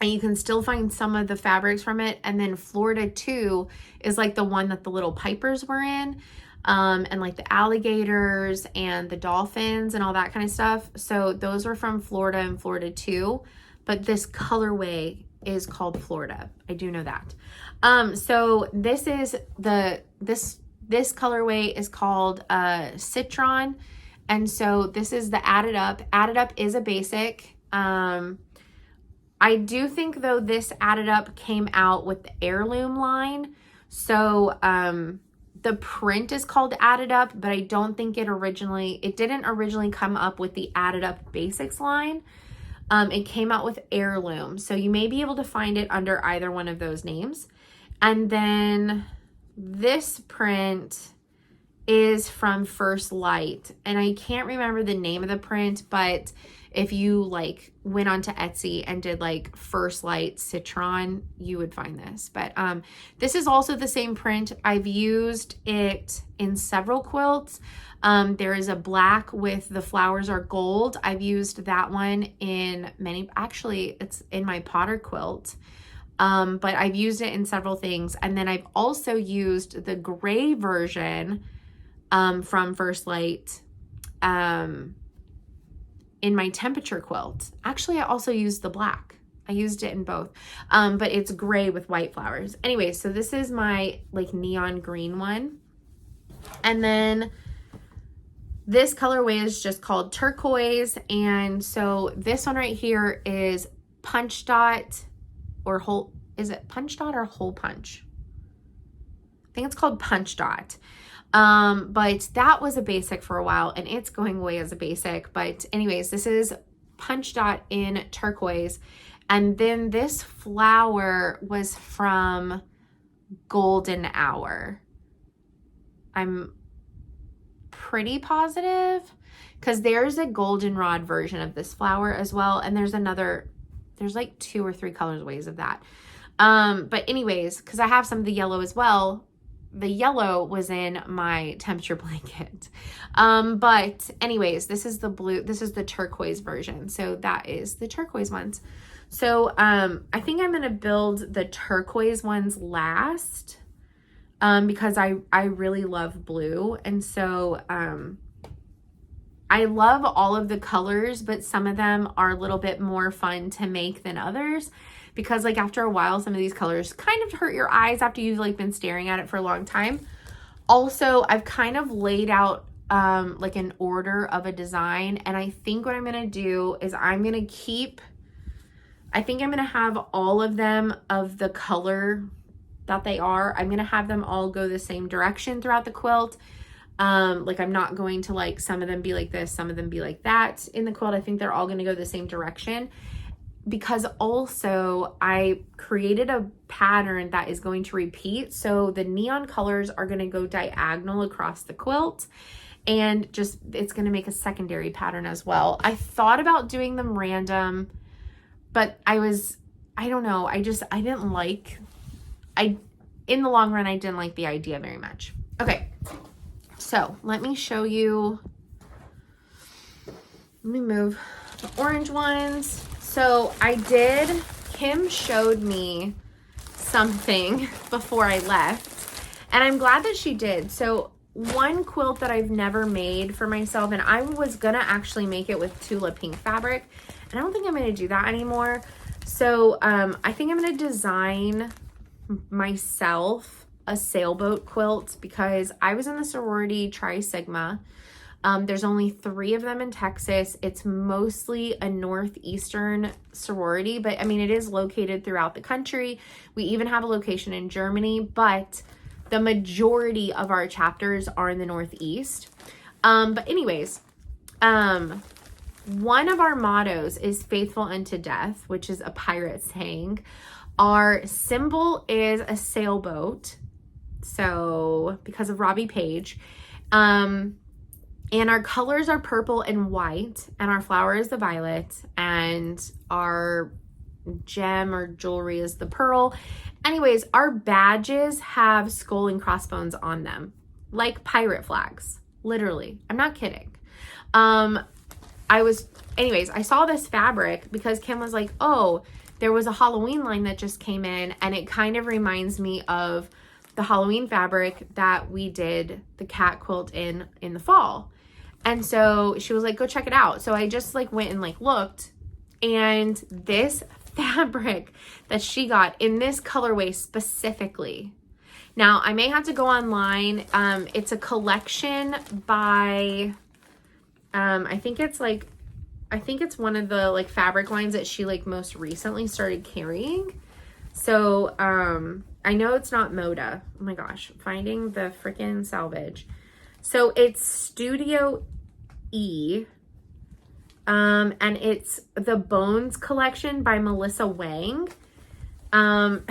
and you can still find some of the fabrics from it. And then Florida 2 is like the one that the little pipers were in, and like the alligators and the dolphins and all that kind of stuff. So those were from Florida and Florida 2, but this colorway is called Florida. I do know that. So this is this colorway is called Citron. And so this is the Added Up. Added Up is a basic. I do think though this Added Up came out with the heirloom line. So the print is called Added Up, but I don't think it didn't originally come up with the Added Up Basics line. It came out with heirloom. So you may be able to find it under either one of those names. And then this print is from First Light, and I can't remember the name of the print, but if you like went onto Etsy and did like First Light Citron, you would find this. But this is also the same print. I've used it in several quilts. There is a black with the flowers are gold. I've used that one in many, actually it's in my Potter quilt. But I've used it in several things. And then I've also used the gray version from First Light in my temperature quilt. Actually, I also used the black. I used it in both, but it's gray with white flowers. Anyway, so this is my like neon green one. And then this colorway is just called turquoise. And so this one right here is punch dot or whole, is it punch dot or hole punch? I think it's called punch dot. But that was a basic for a while, and it's going away as a basic. But anyways, this is punch dot in turquoise. And then this flower was from Golden Hour. I'm pretty positive because there's a goldenrod version of this flower as well. And there's like 2 or 3 colorways of that. But anyways, because I have some of the yellow as well. The yellow was in my temperature blanket. But anyways, this is the blue, this is the turquoise version. So that is the turquoise ones. So, I think I'm going to build the turquoise ones last, because I really love blue. And so, I love all of the colors, but some of them are a little bit more fun to make than others. Because like after a while, some of these colors kind of hurt your eyes after you've like been staring at it for a long time. Also, I've kind of laid out like an order of a design. And I think what I'm going to do is I'm going to have all of them of the color that they are. I'm going to have them all go the same direction throughout the quilt. Like I'm not going to like some of them be like this, some of them be like that in the quilt. I think they're all going to go the same direction. Because also I created a pattern that is going to repeat. So the neon colors are going to go diagonal across the quilt and just, it's going to make a secondary pattern as well. I thought about doing them random, but I don't know. In the long run, I didn't like the idea very much. Okay. So let me show you, let me move the orange ones. So Kim showed me something before I left, and I'm glad that she did. So one quilt that I've never made for myself, and I was gonna actually make it with Tula pink fabric, and I don't think I'm gonna do that anymore. So I think I'm gonna design myself a sailboat quilt because I was in the sorority Tri Sigma. There's only 3 of them in Texas. It's mostly a northeastern sorority, but I mean, it is located throughout the country. We even have a location in Germany, but the majority of our chapters are in the Northeast. But anyways, one of our mottos is faithful unto death, which is a pirate saying. Our symbol is a sailboat. So because of Robbie Page, and our colors are purple and white, and our flower is the violet, and our gem or jewelry is the pearl. Anyways, our badges have skull and crossbones on them, like pirate flags, literally. I'm not kidding. Anyways, I saw this fabric because Kim was like, oh, there was a Halloween line that just came in, and it kind of reminds me of the Halloween fabric that we did the cat quilt in the fall. And so she was like, go check it out. So I just like went and like looked, and this fabric that she got in this colorway specifically. Now I may have to go online. It's a collection by, I think it's one of the like fabric lines that she like most recently started carrying. So, I know it's not Moda. Oh my gosh, finding the freaking salvage. So it's Studio E, and it's the Bones collection by Melissa Wang. And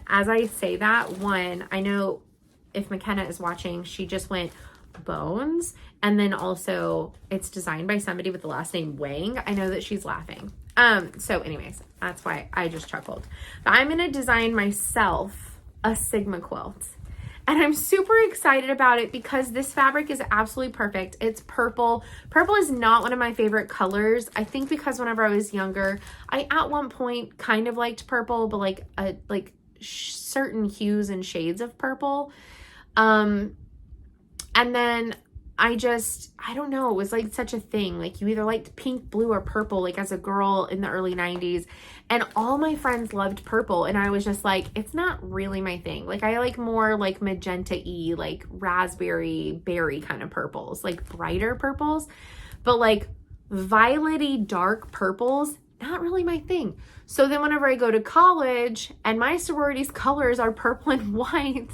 as I say that, I know if McKenna is watching, she just went Bones, and then also it's designed by somebody with the last name Wang. I know that she's laughing. So anyways, that's why I just chuckled. But I'm going to design myself a Sigma quilt. And I'm super excited about it because this fabric is absolutely perfect. It's purple. Purple is not one of my favorite colors. I think because whenever I was younger, I at one point kind of liked purple, but like certain hues and shades of purple. And then I don't know, it was like such a thing. Like you either liked pink, blue, or purple, like as a girl in the early 90s. And all my friends loved purple. And I was just like, it's not really my thing. Like I like more like magenta-y, like raspberry, berry kind of purples, like brighter purples. But like violet-y dark purples, not really my thing. So then whenever I go to college and my sorority's colors are purple and white,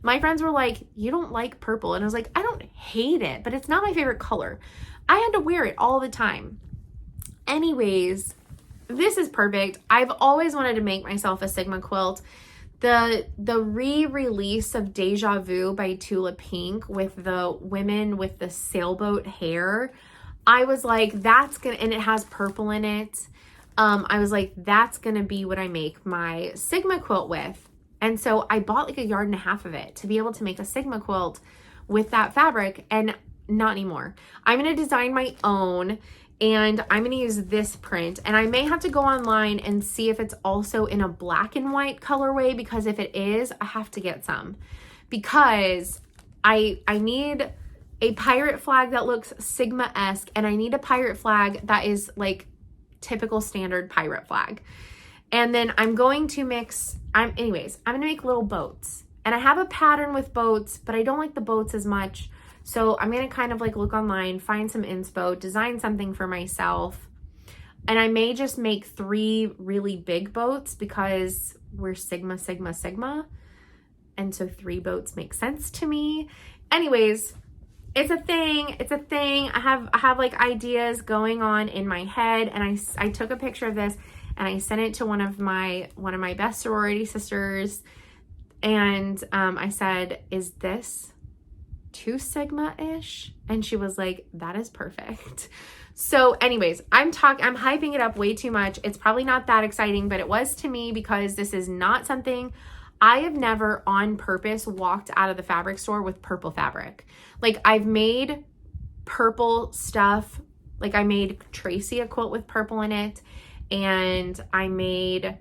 my friends were like, you don't like purple. And I was like, I don't hate it, but it's not my favorite color. I had to wear it all the time. Anyways, this is perfect. I've always wanted to make myself a Sigma quilt. the re-release of Deja Vu by Tula Pink with the women with the sailboat hair, I was like, that's gonna, and it has purple in it. I was like, that's gonna be what I make my Sigma quilt with. And so I bought like 1.5 yards of it to be able to make a Sigma quilt with that fabric, and not anymore. I'm gonna design my own, and I'm gonna use this print, and I may have to go online and see if it's also in a black and white colorway, because if it is, I have to get some, because I need a pirate flag that looks Sigma-esque, and I need a pirate flag that is like typical standard pirate flag. And then I'm going to mix, I'm gonna make little boats, and I have a pattern with boats, but I don't like the boats as much. So I'm gonna kind of like look online, find some inspo, design something for myself. And I may just make 3 really big boats, because we're Sigma, Sigma, Sigma. And so 3 boats make sense to me. Anyways, it's a thing. It's a thing. I have like ideas going on in my head, and I took a picture of this and I sent it to one of my best sorority sisters, and I said, "Is this too Sigma-ish?" And she was like, "That is perfect." So anyways, I'm hyping it up way too much. It's probably not that exciting, but it was to me, because this is not something, I have never on purpose walked out of the fabric store with purple fabric. Like, I've made purple stuff. Like, I made Tracy a quilt with purple in it, and I made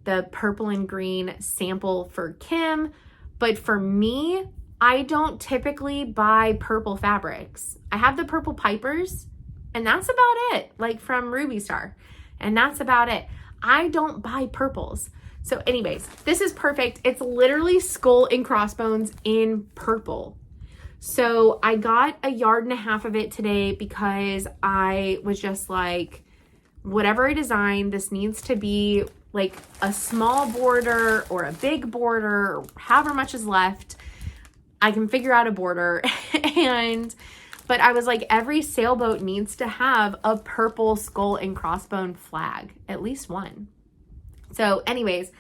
the purple and green sample for Kim. But for me, I don't typically buy purple fabrics. I have the purple pipers, and that's about it, like from Ruby Star, and that's about it. I don't buy purples. So anyways, this is perfect. It's literally skull and crossbones in purple. So I got 1.5 yards of it today, because I was just like, whatever I design, this needs to be like a small border or a big border, or however much is left. I can figure out a border. But I was like, every sailboat needs to have a purple skull and crossbone flag, at least one. So anyways,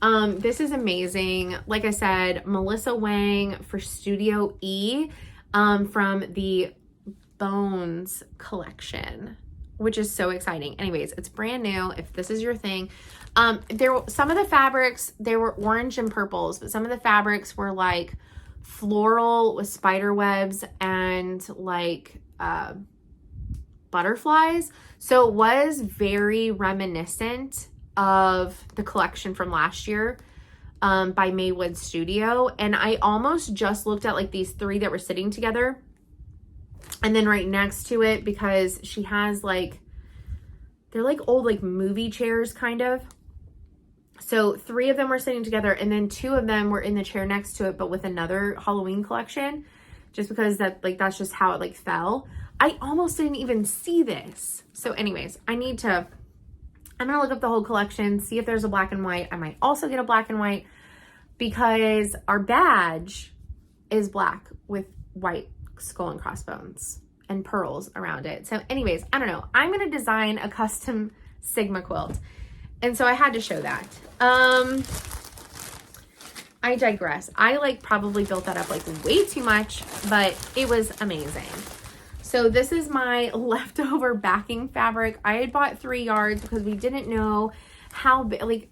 this is amazing. Like I said, Melissa Wang for Studio E, from the Bones collection, which is so exciting. Anyways, it's brand new, if this is your thing. Some of the fabrics, they were orange and purples, but some of the fabrics were like floral with spider webs and like butterflies. So it was very reminiscent of the collection from last year, by Maywood Studio. And I almost just looked at like these 3 that were sitting together, and then right next to it, because she has like, they're like old like movie chairs kind of. So 3 of them were sitting together, and then 2 of them were in the chair next to it, but with another Halloween collection, just because that's just how it like fell. I almost didn't even see this. So anyways, I'm gonna look up the whole collection, see if there's a black and white. I might also get a black and white, because our badge is black with white skull and crossbones and pearls around it. So anyways, I don't know. I'm gonna design a custom Sigma quilt. And so I had to show that. I digress. I like probably built that up like way too much, but it was amazing. So this is my leftover backing fabric. I had bought 3 yards because we didn't know how big, like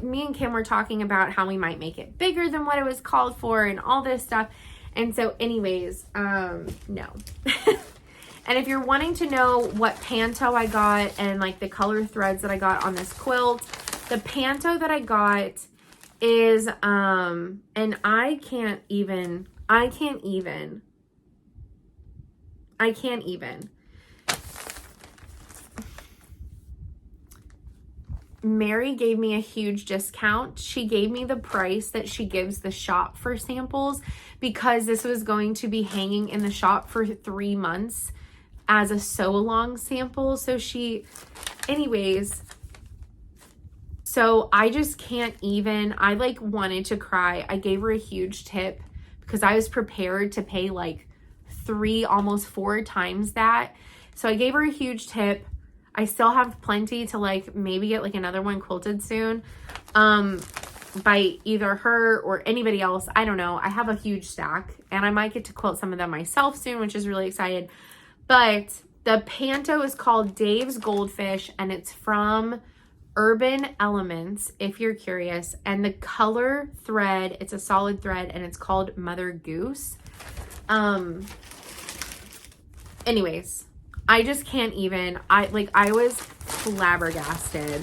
me and Kim were talking about how we might make it bigger than what it was called for and all this stuff. And so anyways, no. And if you're wanting to know what panto I got and like the color threads that I got on this quilt, the panto that I got is, and I can't even. Mary gave me a huge discount. She gave me the price that she gives the shop for samples, because this was going to be hanging in the shop for 3 months as a sew along sample. So anyways, so I just can't even, I like wanted to cry. I gave her a huge tip because I was prepared to pay like 3, almost 4 times that. So I gave her a huge tip. I still have plenty to like maybe get like another one quilted soon. by either her or anybody else. I don't know. I have a huge stack, and I might get to quilt some of them myself soon, which is really excited. But the panto is called Dave's Goldfish, and it's from Urban Elements, if you're curious. And the color thread, it's a solid thread, and it's called Mother Goose. Anyways, I just can't even. I was flabbergasted.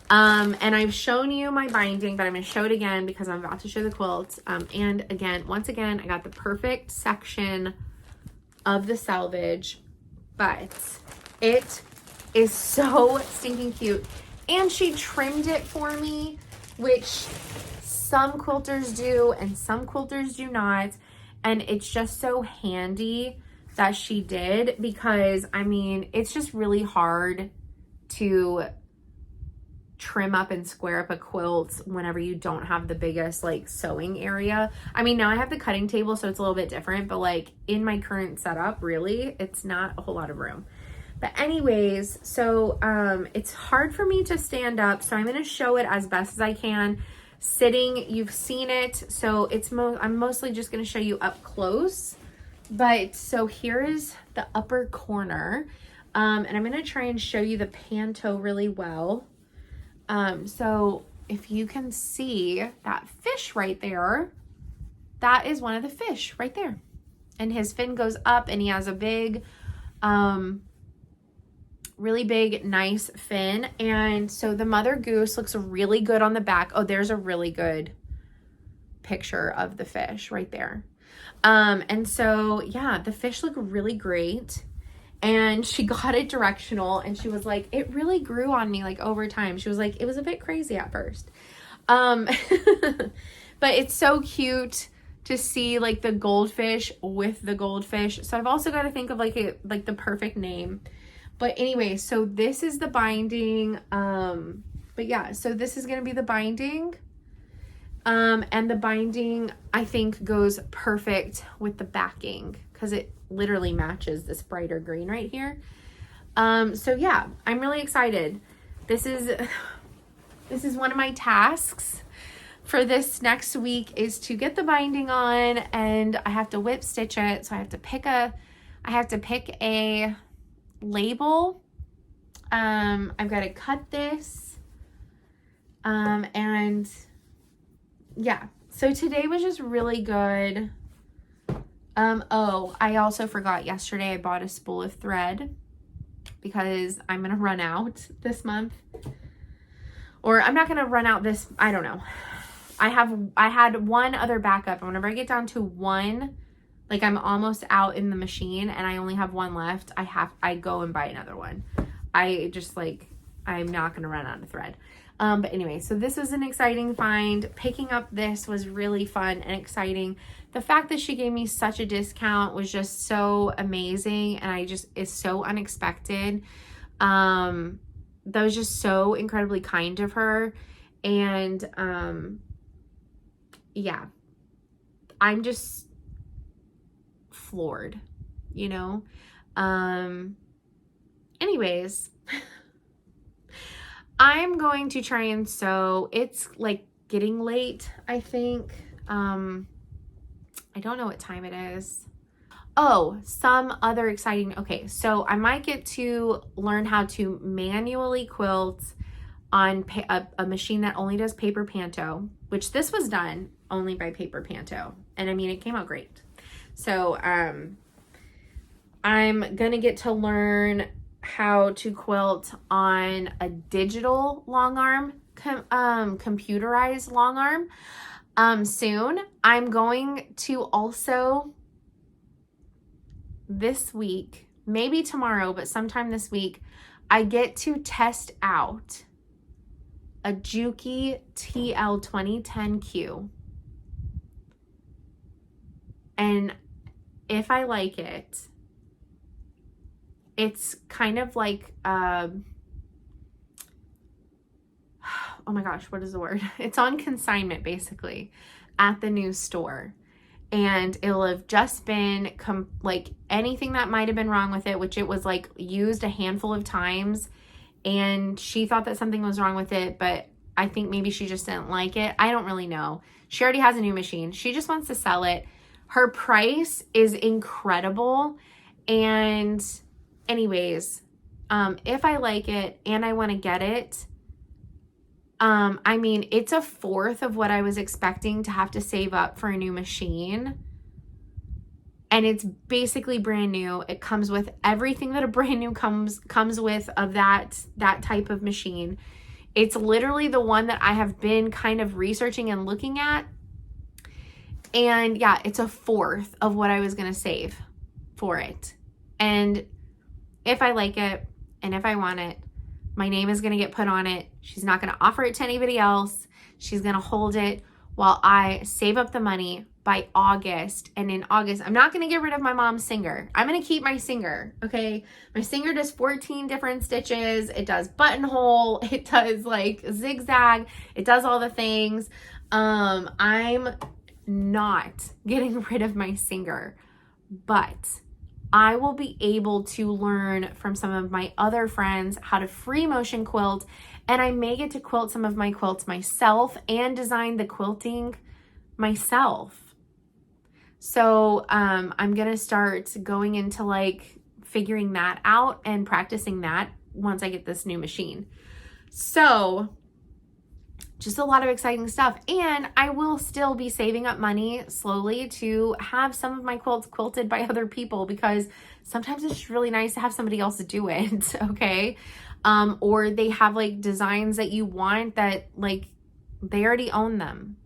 And I've shown you my binding, but I'm going to show it again because I'm about to show the quilts. And again, once again, I got the perfect section of the selvage, but it is so stinking cute. And she trimmed it for me, which some quilters do and some quilters do not. And it's just so handy that she did, because I mean, it's just really hard to trim up and square up a quilt whenever you don't have the biggest like sewing area. I mean, now I have the cutting table, so it's a little bit different, but like in my current setup, really, it's not a whole lot of room. But anyways, so it's hard for me to stand up, so I'm going to show it as best as I can. Sitting, you've seen it, so I'm mostly just going to show you up close. But so here is the upper corner, and I'm going to try and show you the panto really well. So if you can see that fish right there, that is one of the fish right there. And his fin goes up, and he has a big, really big, nice fin. And so the Mother Goose looks really good on the back. Oh, there's a really good picture of the fish right there. And so, yeah, the fish look really great. And she got it directional, and she was like, it really grew on me like over time. She was like, it was a bit crazy at first. But it's so cute to see like the goldfish with the goldfish. So I've also got to think of like the perfect name. But anyway, so this is the binding. But yeah, so this is going to be the binding. And the binding, I think, goes perfect with the backing, because it literally matches this brighter green right here. So yeah, I'm really excited. This is one of my tasks for this next week, is to get the binding on, and I have to whip stitch it. So I have to pick a label. I've got to cut this. And yeah, so today was just really good. Oh, I also forgot yesterday I bought a spool of thread, because I'm going to run out this month. Or I'm not going to run out this, I don't know. I had one other backup, and whenever I get down to one, like I'm almost out in the machine and I only have one left, I go and buy another one. I'm not going to run out of thread. But anyway, so this was an exciting find. Picking up this was really fun and exciting. The fact that she gave me such a discount was just so amazing, and it's so unexpected. That was just so incredibly kind of her. And yeah, I'm just floored, you know. Anyways, I'm going to try and sew. It's like getting late, I think. I don't know what time it is. Oh, some other exciting. Okay, so I might get to learn how to manually quilt on a machine that only does paper panto, which this was done only by paper panto. And I mean, it came out great. So I'm going to get to learn how to quilt on a digital long arm, computerized long arm soon. I'm going to also this week, maybe tomorrow, but sometime this week, I get to test out a Juki TL 2010Q. And if I like it, it's kind of like, oh my gosh, what is the word? It's on consignment basically at the new store. And it'll have just been like anything that might have been wrong with it, which it was like used a handful of times. And she thought that something was wrong with it, but I think maybe she just didn't like it. I don't really know. She already has a new machine. She just wants to sell it. Her price is incredible. And anyways, if I like it and I want to get it, I mean, it's a fourth of what I was expecting to have to save up for a new machine. And it's basically brand new. It comes with everything that a brand new comes with of that type of machine. It's literally the one that I have been kind of researching and looking at. And yeah, it's a fourth of what I was going to save for it. And if I like it and if I want it, my name is going to get put on it. She's not going to offer it to anybody else. She's going to hold it while I save up the money by August. And in August, I'm not going to get rid of my mom's Singer. I'm going to keep my Singer, okay? My Singer does 14 different stitches. It does buttonhole. It does like zigzag. It does all the things. I'm not getting rid of my Singer, but I will be able to learn from some of my other friends how to free motion quilt, and I may get to quilt some of my quilts myself and design the quilting myself. So I'm going to start going into like figuring that out and practicing that once I get this new machine. So just a lot of exciting stuff. And I will still be saving up money slowly to have some of my quilts quilted by other people, because sometimes it's just really nice to have somebody else do it. Okay. Or they have like designs that you want that like they already own them.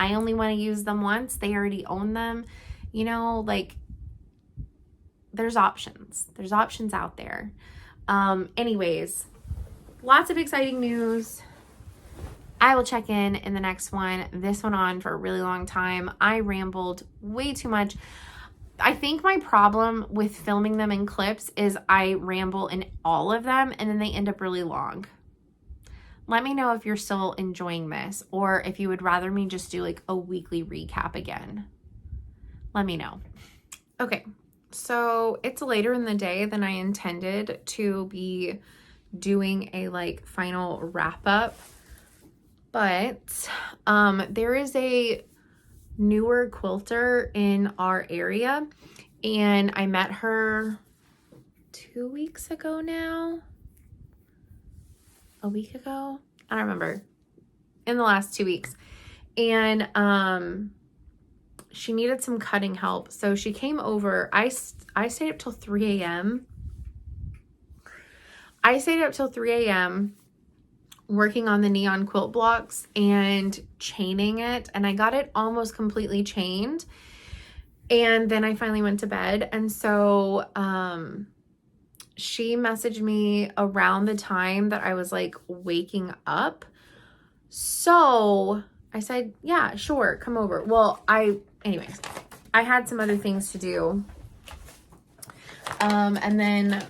I only want to use them once. They already own them. You know, like there's options. There's options out there. Anyways, lots of exciting news. I will check in the next one. This went on for a really long time. I rambled way too much. I think my problem with filming them in clips is I ramble in all of them and then they end up really long. Let me know if you're still enjoying this, or if you would rather me just do like a weekly recap again. Let me know. Okay, so it's later in the day than I intended to be doing a like final wrap up, but there is a newer quilter in our area, and I met her 2 weeks ago now. A week ago? I don't remember. In the last 2 weeks. And she needed some cutting help. So she came over. I stayed up till 3 a.m. I stayed up till 3 a.m. working on the neon quilt blocks and chaining it. And I got it almost completely chained. And then I finally went to bed. And so she messaged me around the time that I was like waking up. So I said, yeah, sure, come over. Well, anyways, I had some other things to do. And then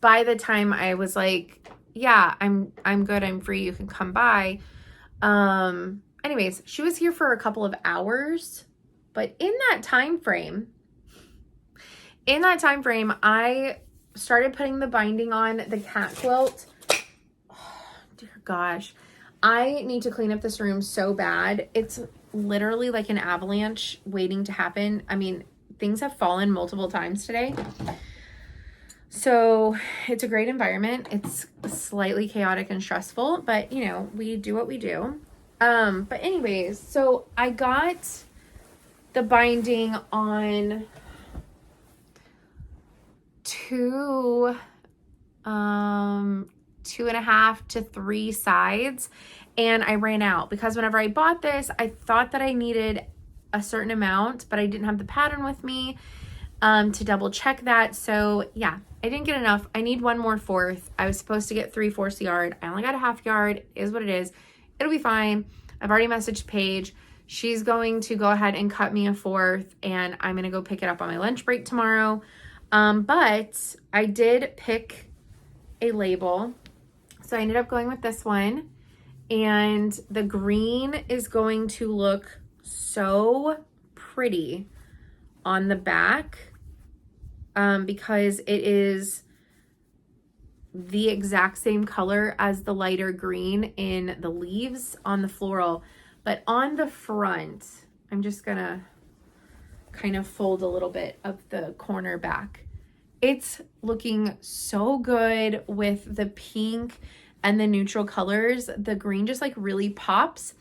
by the time I was like, yeah, I'm good, I'm free, you can come by. Anyways, she was here for a couple of hours, but in that time frame, I started putting the binding on the cat quilt. Oh, dear gosh. I need to clean up this room so bad. It's literally like an avalanche waiting to happen. I mean, things have fallen multiple times today. So it's a great environment. It's slightly chaotic and stressful, but you know, we do what we do. But anyways, so I got the binding on 2.5 to 3 sides, and I ran out because whenever I bought this, I thought that I needed a certain amount, but I didn't have the pattern with me to double check that. So yeah, I didn't get enough. I need 1 more fourth. I was supposed to get 3/4 yard. I only got a half yard. It is what it is. It'll be fine. I've already messaged Paige. She's going to go ahead and cut me a 4th, and I'm going to go pick it up on my lunch break tomorrow. But I did pick a label. So I ended up going with this one, and the green is going to look so pretty on the back, because it is the exact same color as the lighter green in the leaves on the floral. But on the front, I'm just gonna kind of fold a little bit of the corner back. It's looking so good with the pink and the neutral colors. The green just like really pops.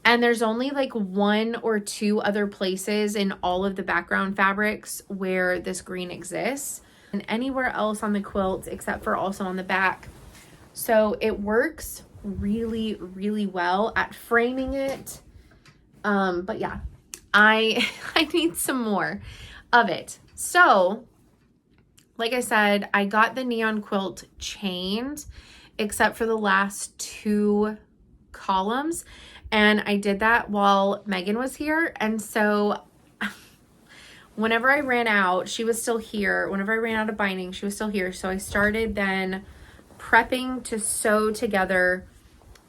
And there's only like 1 or 2 other places in all of the background fabrics where this green exists, and anywhere else on the quilt except for also on the back. So it works really, really well at framing it. But yeah, I need some more of it. So like I said, I got the neon quilt chained except for the last 2 columns. And I did that while Megan was here. And so whenever I ran out, she was still here. Whenever I ran out of binding, she was still here. So I started then prepping to sew together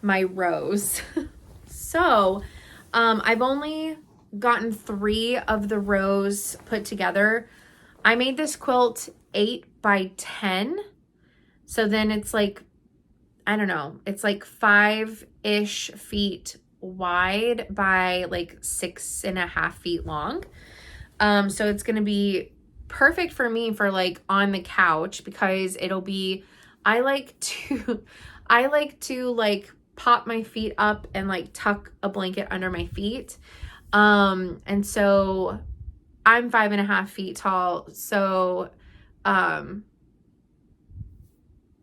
my rows. So I've only gotten 3 of the rows put together. I made this quilt 8 by 10. So then it's like, I don't know, it's like 5-ish feet wide by like 6.5 feet long. So it's going to be perfect for me for like on the couch, because it'll be, I like to like pop my feet up and like tuck a blanket under my feet. And so I'm 5.5 feet tall. So,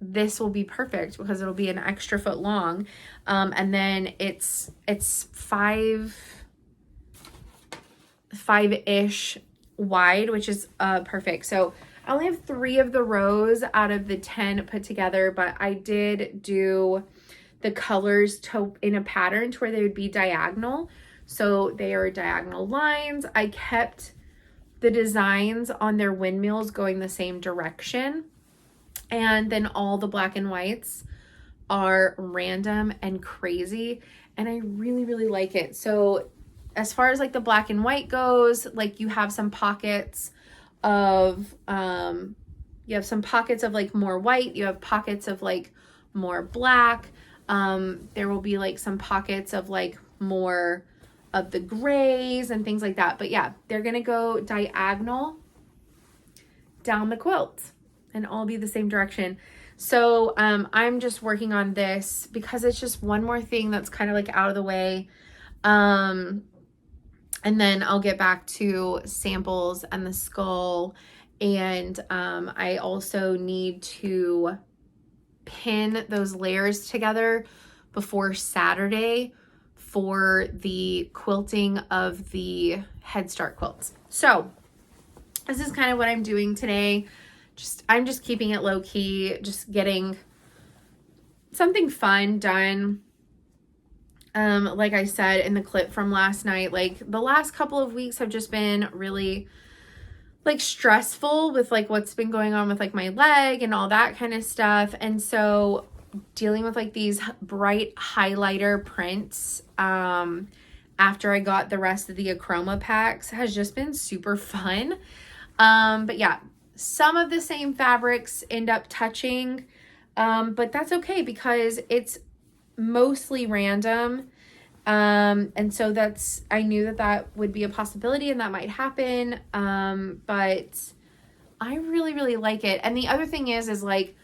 this will be perfect because it'll be an extra foot long. And then it's 5-ish wide, which is perfect. So I only have 3 of the rows out of the 10 put together, but I did do the colors in a pattern to where they would be diagonal. So they are diagonal lines. I kept the designs on their windmills going the same direction. And then all the black and whites are random and crazy. And I really, really like it. So as far as like the black and white goes, like you have some pockets of, like more white. You have pockets of like more black. There will be like some pockets of like more of the grays and things like that. But yeah, they're going to go diagonal down the quilt and all be the same direction. So I'm just working on this because it's just one more thing that's kind of like out of the way. And then I'll get back to samples and the skull. And I also need to pin those layers together before Saturday for the quilting of the Head Start quilts. So this is kind of what I'm doing today. I'm just keeping it low key, just getting something fun done. Like I said in the clip from last night, like the last couple of weeks have just been really like stressful with like what's been going on with like my leg and all that kind of stuff. And so dealing with like these bright highlighter prints after I got the rest of the Achroma packs has just been super fun. But yeah, some of the same fabrics end up touching, but that's okay because it's mostly random. And so I knew that would be a possibility and that might happen. But I really, really like it. And the other thing is like,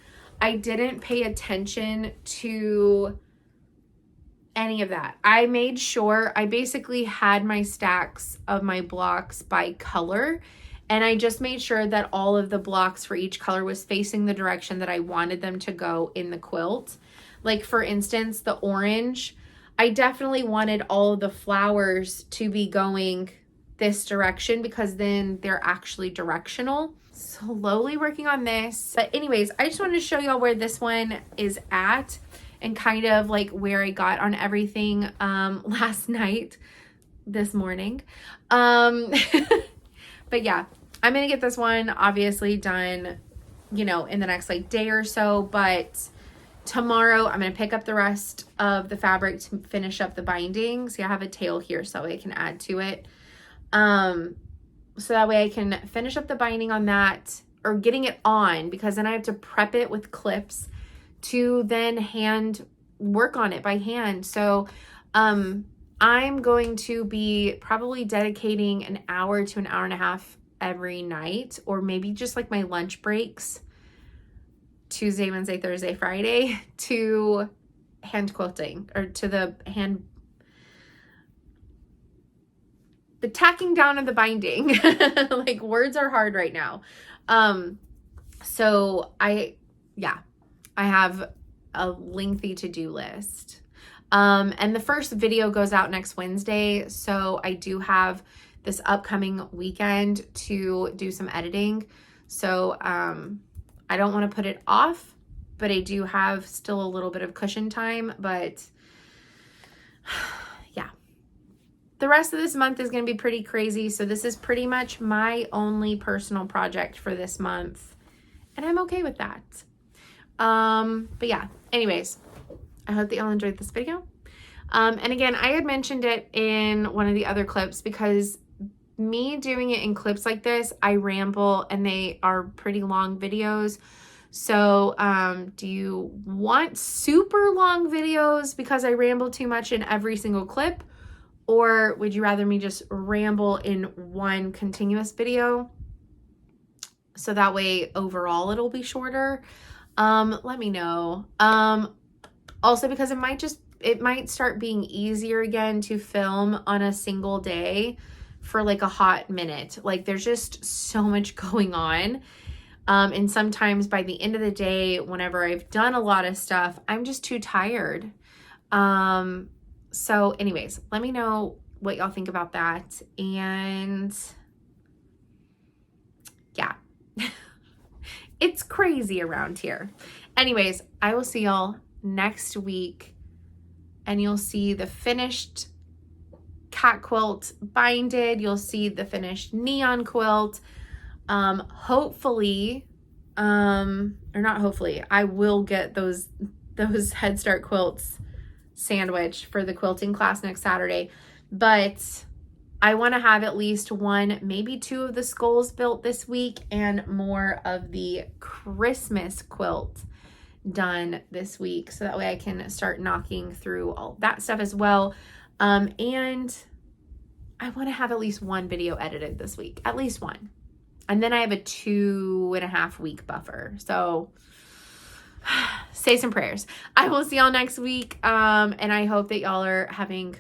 I didn't pay attention to any of that. I made sure I basically had my stacks of my blocks by color. And I just made sure that all of the blocks for each color was facing the direction that I wanted them to go in the quilt. Like for instance, the orange, I definitely wanted all of the flowers to be going this direction because then they're actually directional. Slowly working on this. But anyways, I just wanted to show y'all where this one is at and kind of like where I got on everything last night, this morning. But yeah, I'm going to get this one obviously done, in the next like day or so. But tomorrow I'm going to pick up the rest of the fabric to finish up the binding. See, I have a tail here so I can add to it. So that way I can finish up the binding on that, or getting it on, because then I have to prep it with clips to then hand work on it by hand. So I'm going to be probably dedicating an hour to an hour and a half every night, or maybe just like my lunch breaks, Tuesday, Wednesday, Thursday, Friday, to hand quilting, or to the tacking down of the binding. Like, words are hard right now. So I have a lengthy to-do list. And the first video goes out next Wednesday. So I do have this upcoming weekend to do some editing. So, I don't want to put it off, but I do have still a little bit of cushion time, but yeah, the rest of this month is going to be pretty crazy. So this is pretty much my only personal project for this month, and I'm okay with that. But yeah, anyways, I hope that y'all enjoyed this video. And again, I had mentioned it in one of the other clips, because me doing it in clips like this, I ramble, and they are pretty long videos. So, do you want super long videos because I ramble too much in every single clip? Or would you rather me just ramble in one continuous video? So that way overall it'll be shorter. Let me know. Also, because it might start being easier again to film on a single day for like a hot minute. Like, there's just so much going on. And sometimes by the end of the day, whenever I've done a lot of stuff, I'm just too tired. So anyways, let me know what y'all think about that. And yeah, it's crazy around here. Anyways, I will see y'all next week, and you'll see the finished cat quilt binded. You'll see the finished neon quilt. Hopefully, or not hopefully, I will get those Head Start quilts sandwich for the quilting class next Saturday. But I want to have at least one, maybe two of the skulls built this week, and more of the Christmas quilt done this week, so that way I can start knocking through all that stuff as well. And I want to have at least one video edited this week, at least one. And then I have a 2.5 week buffer. So say some prayers. I will see y'all next week. And I hope that y'all are having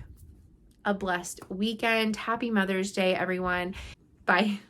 a blessed weekend. Happy Mother's Day, everyone. Bye.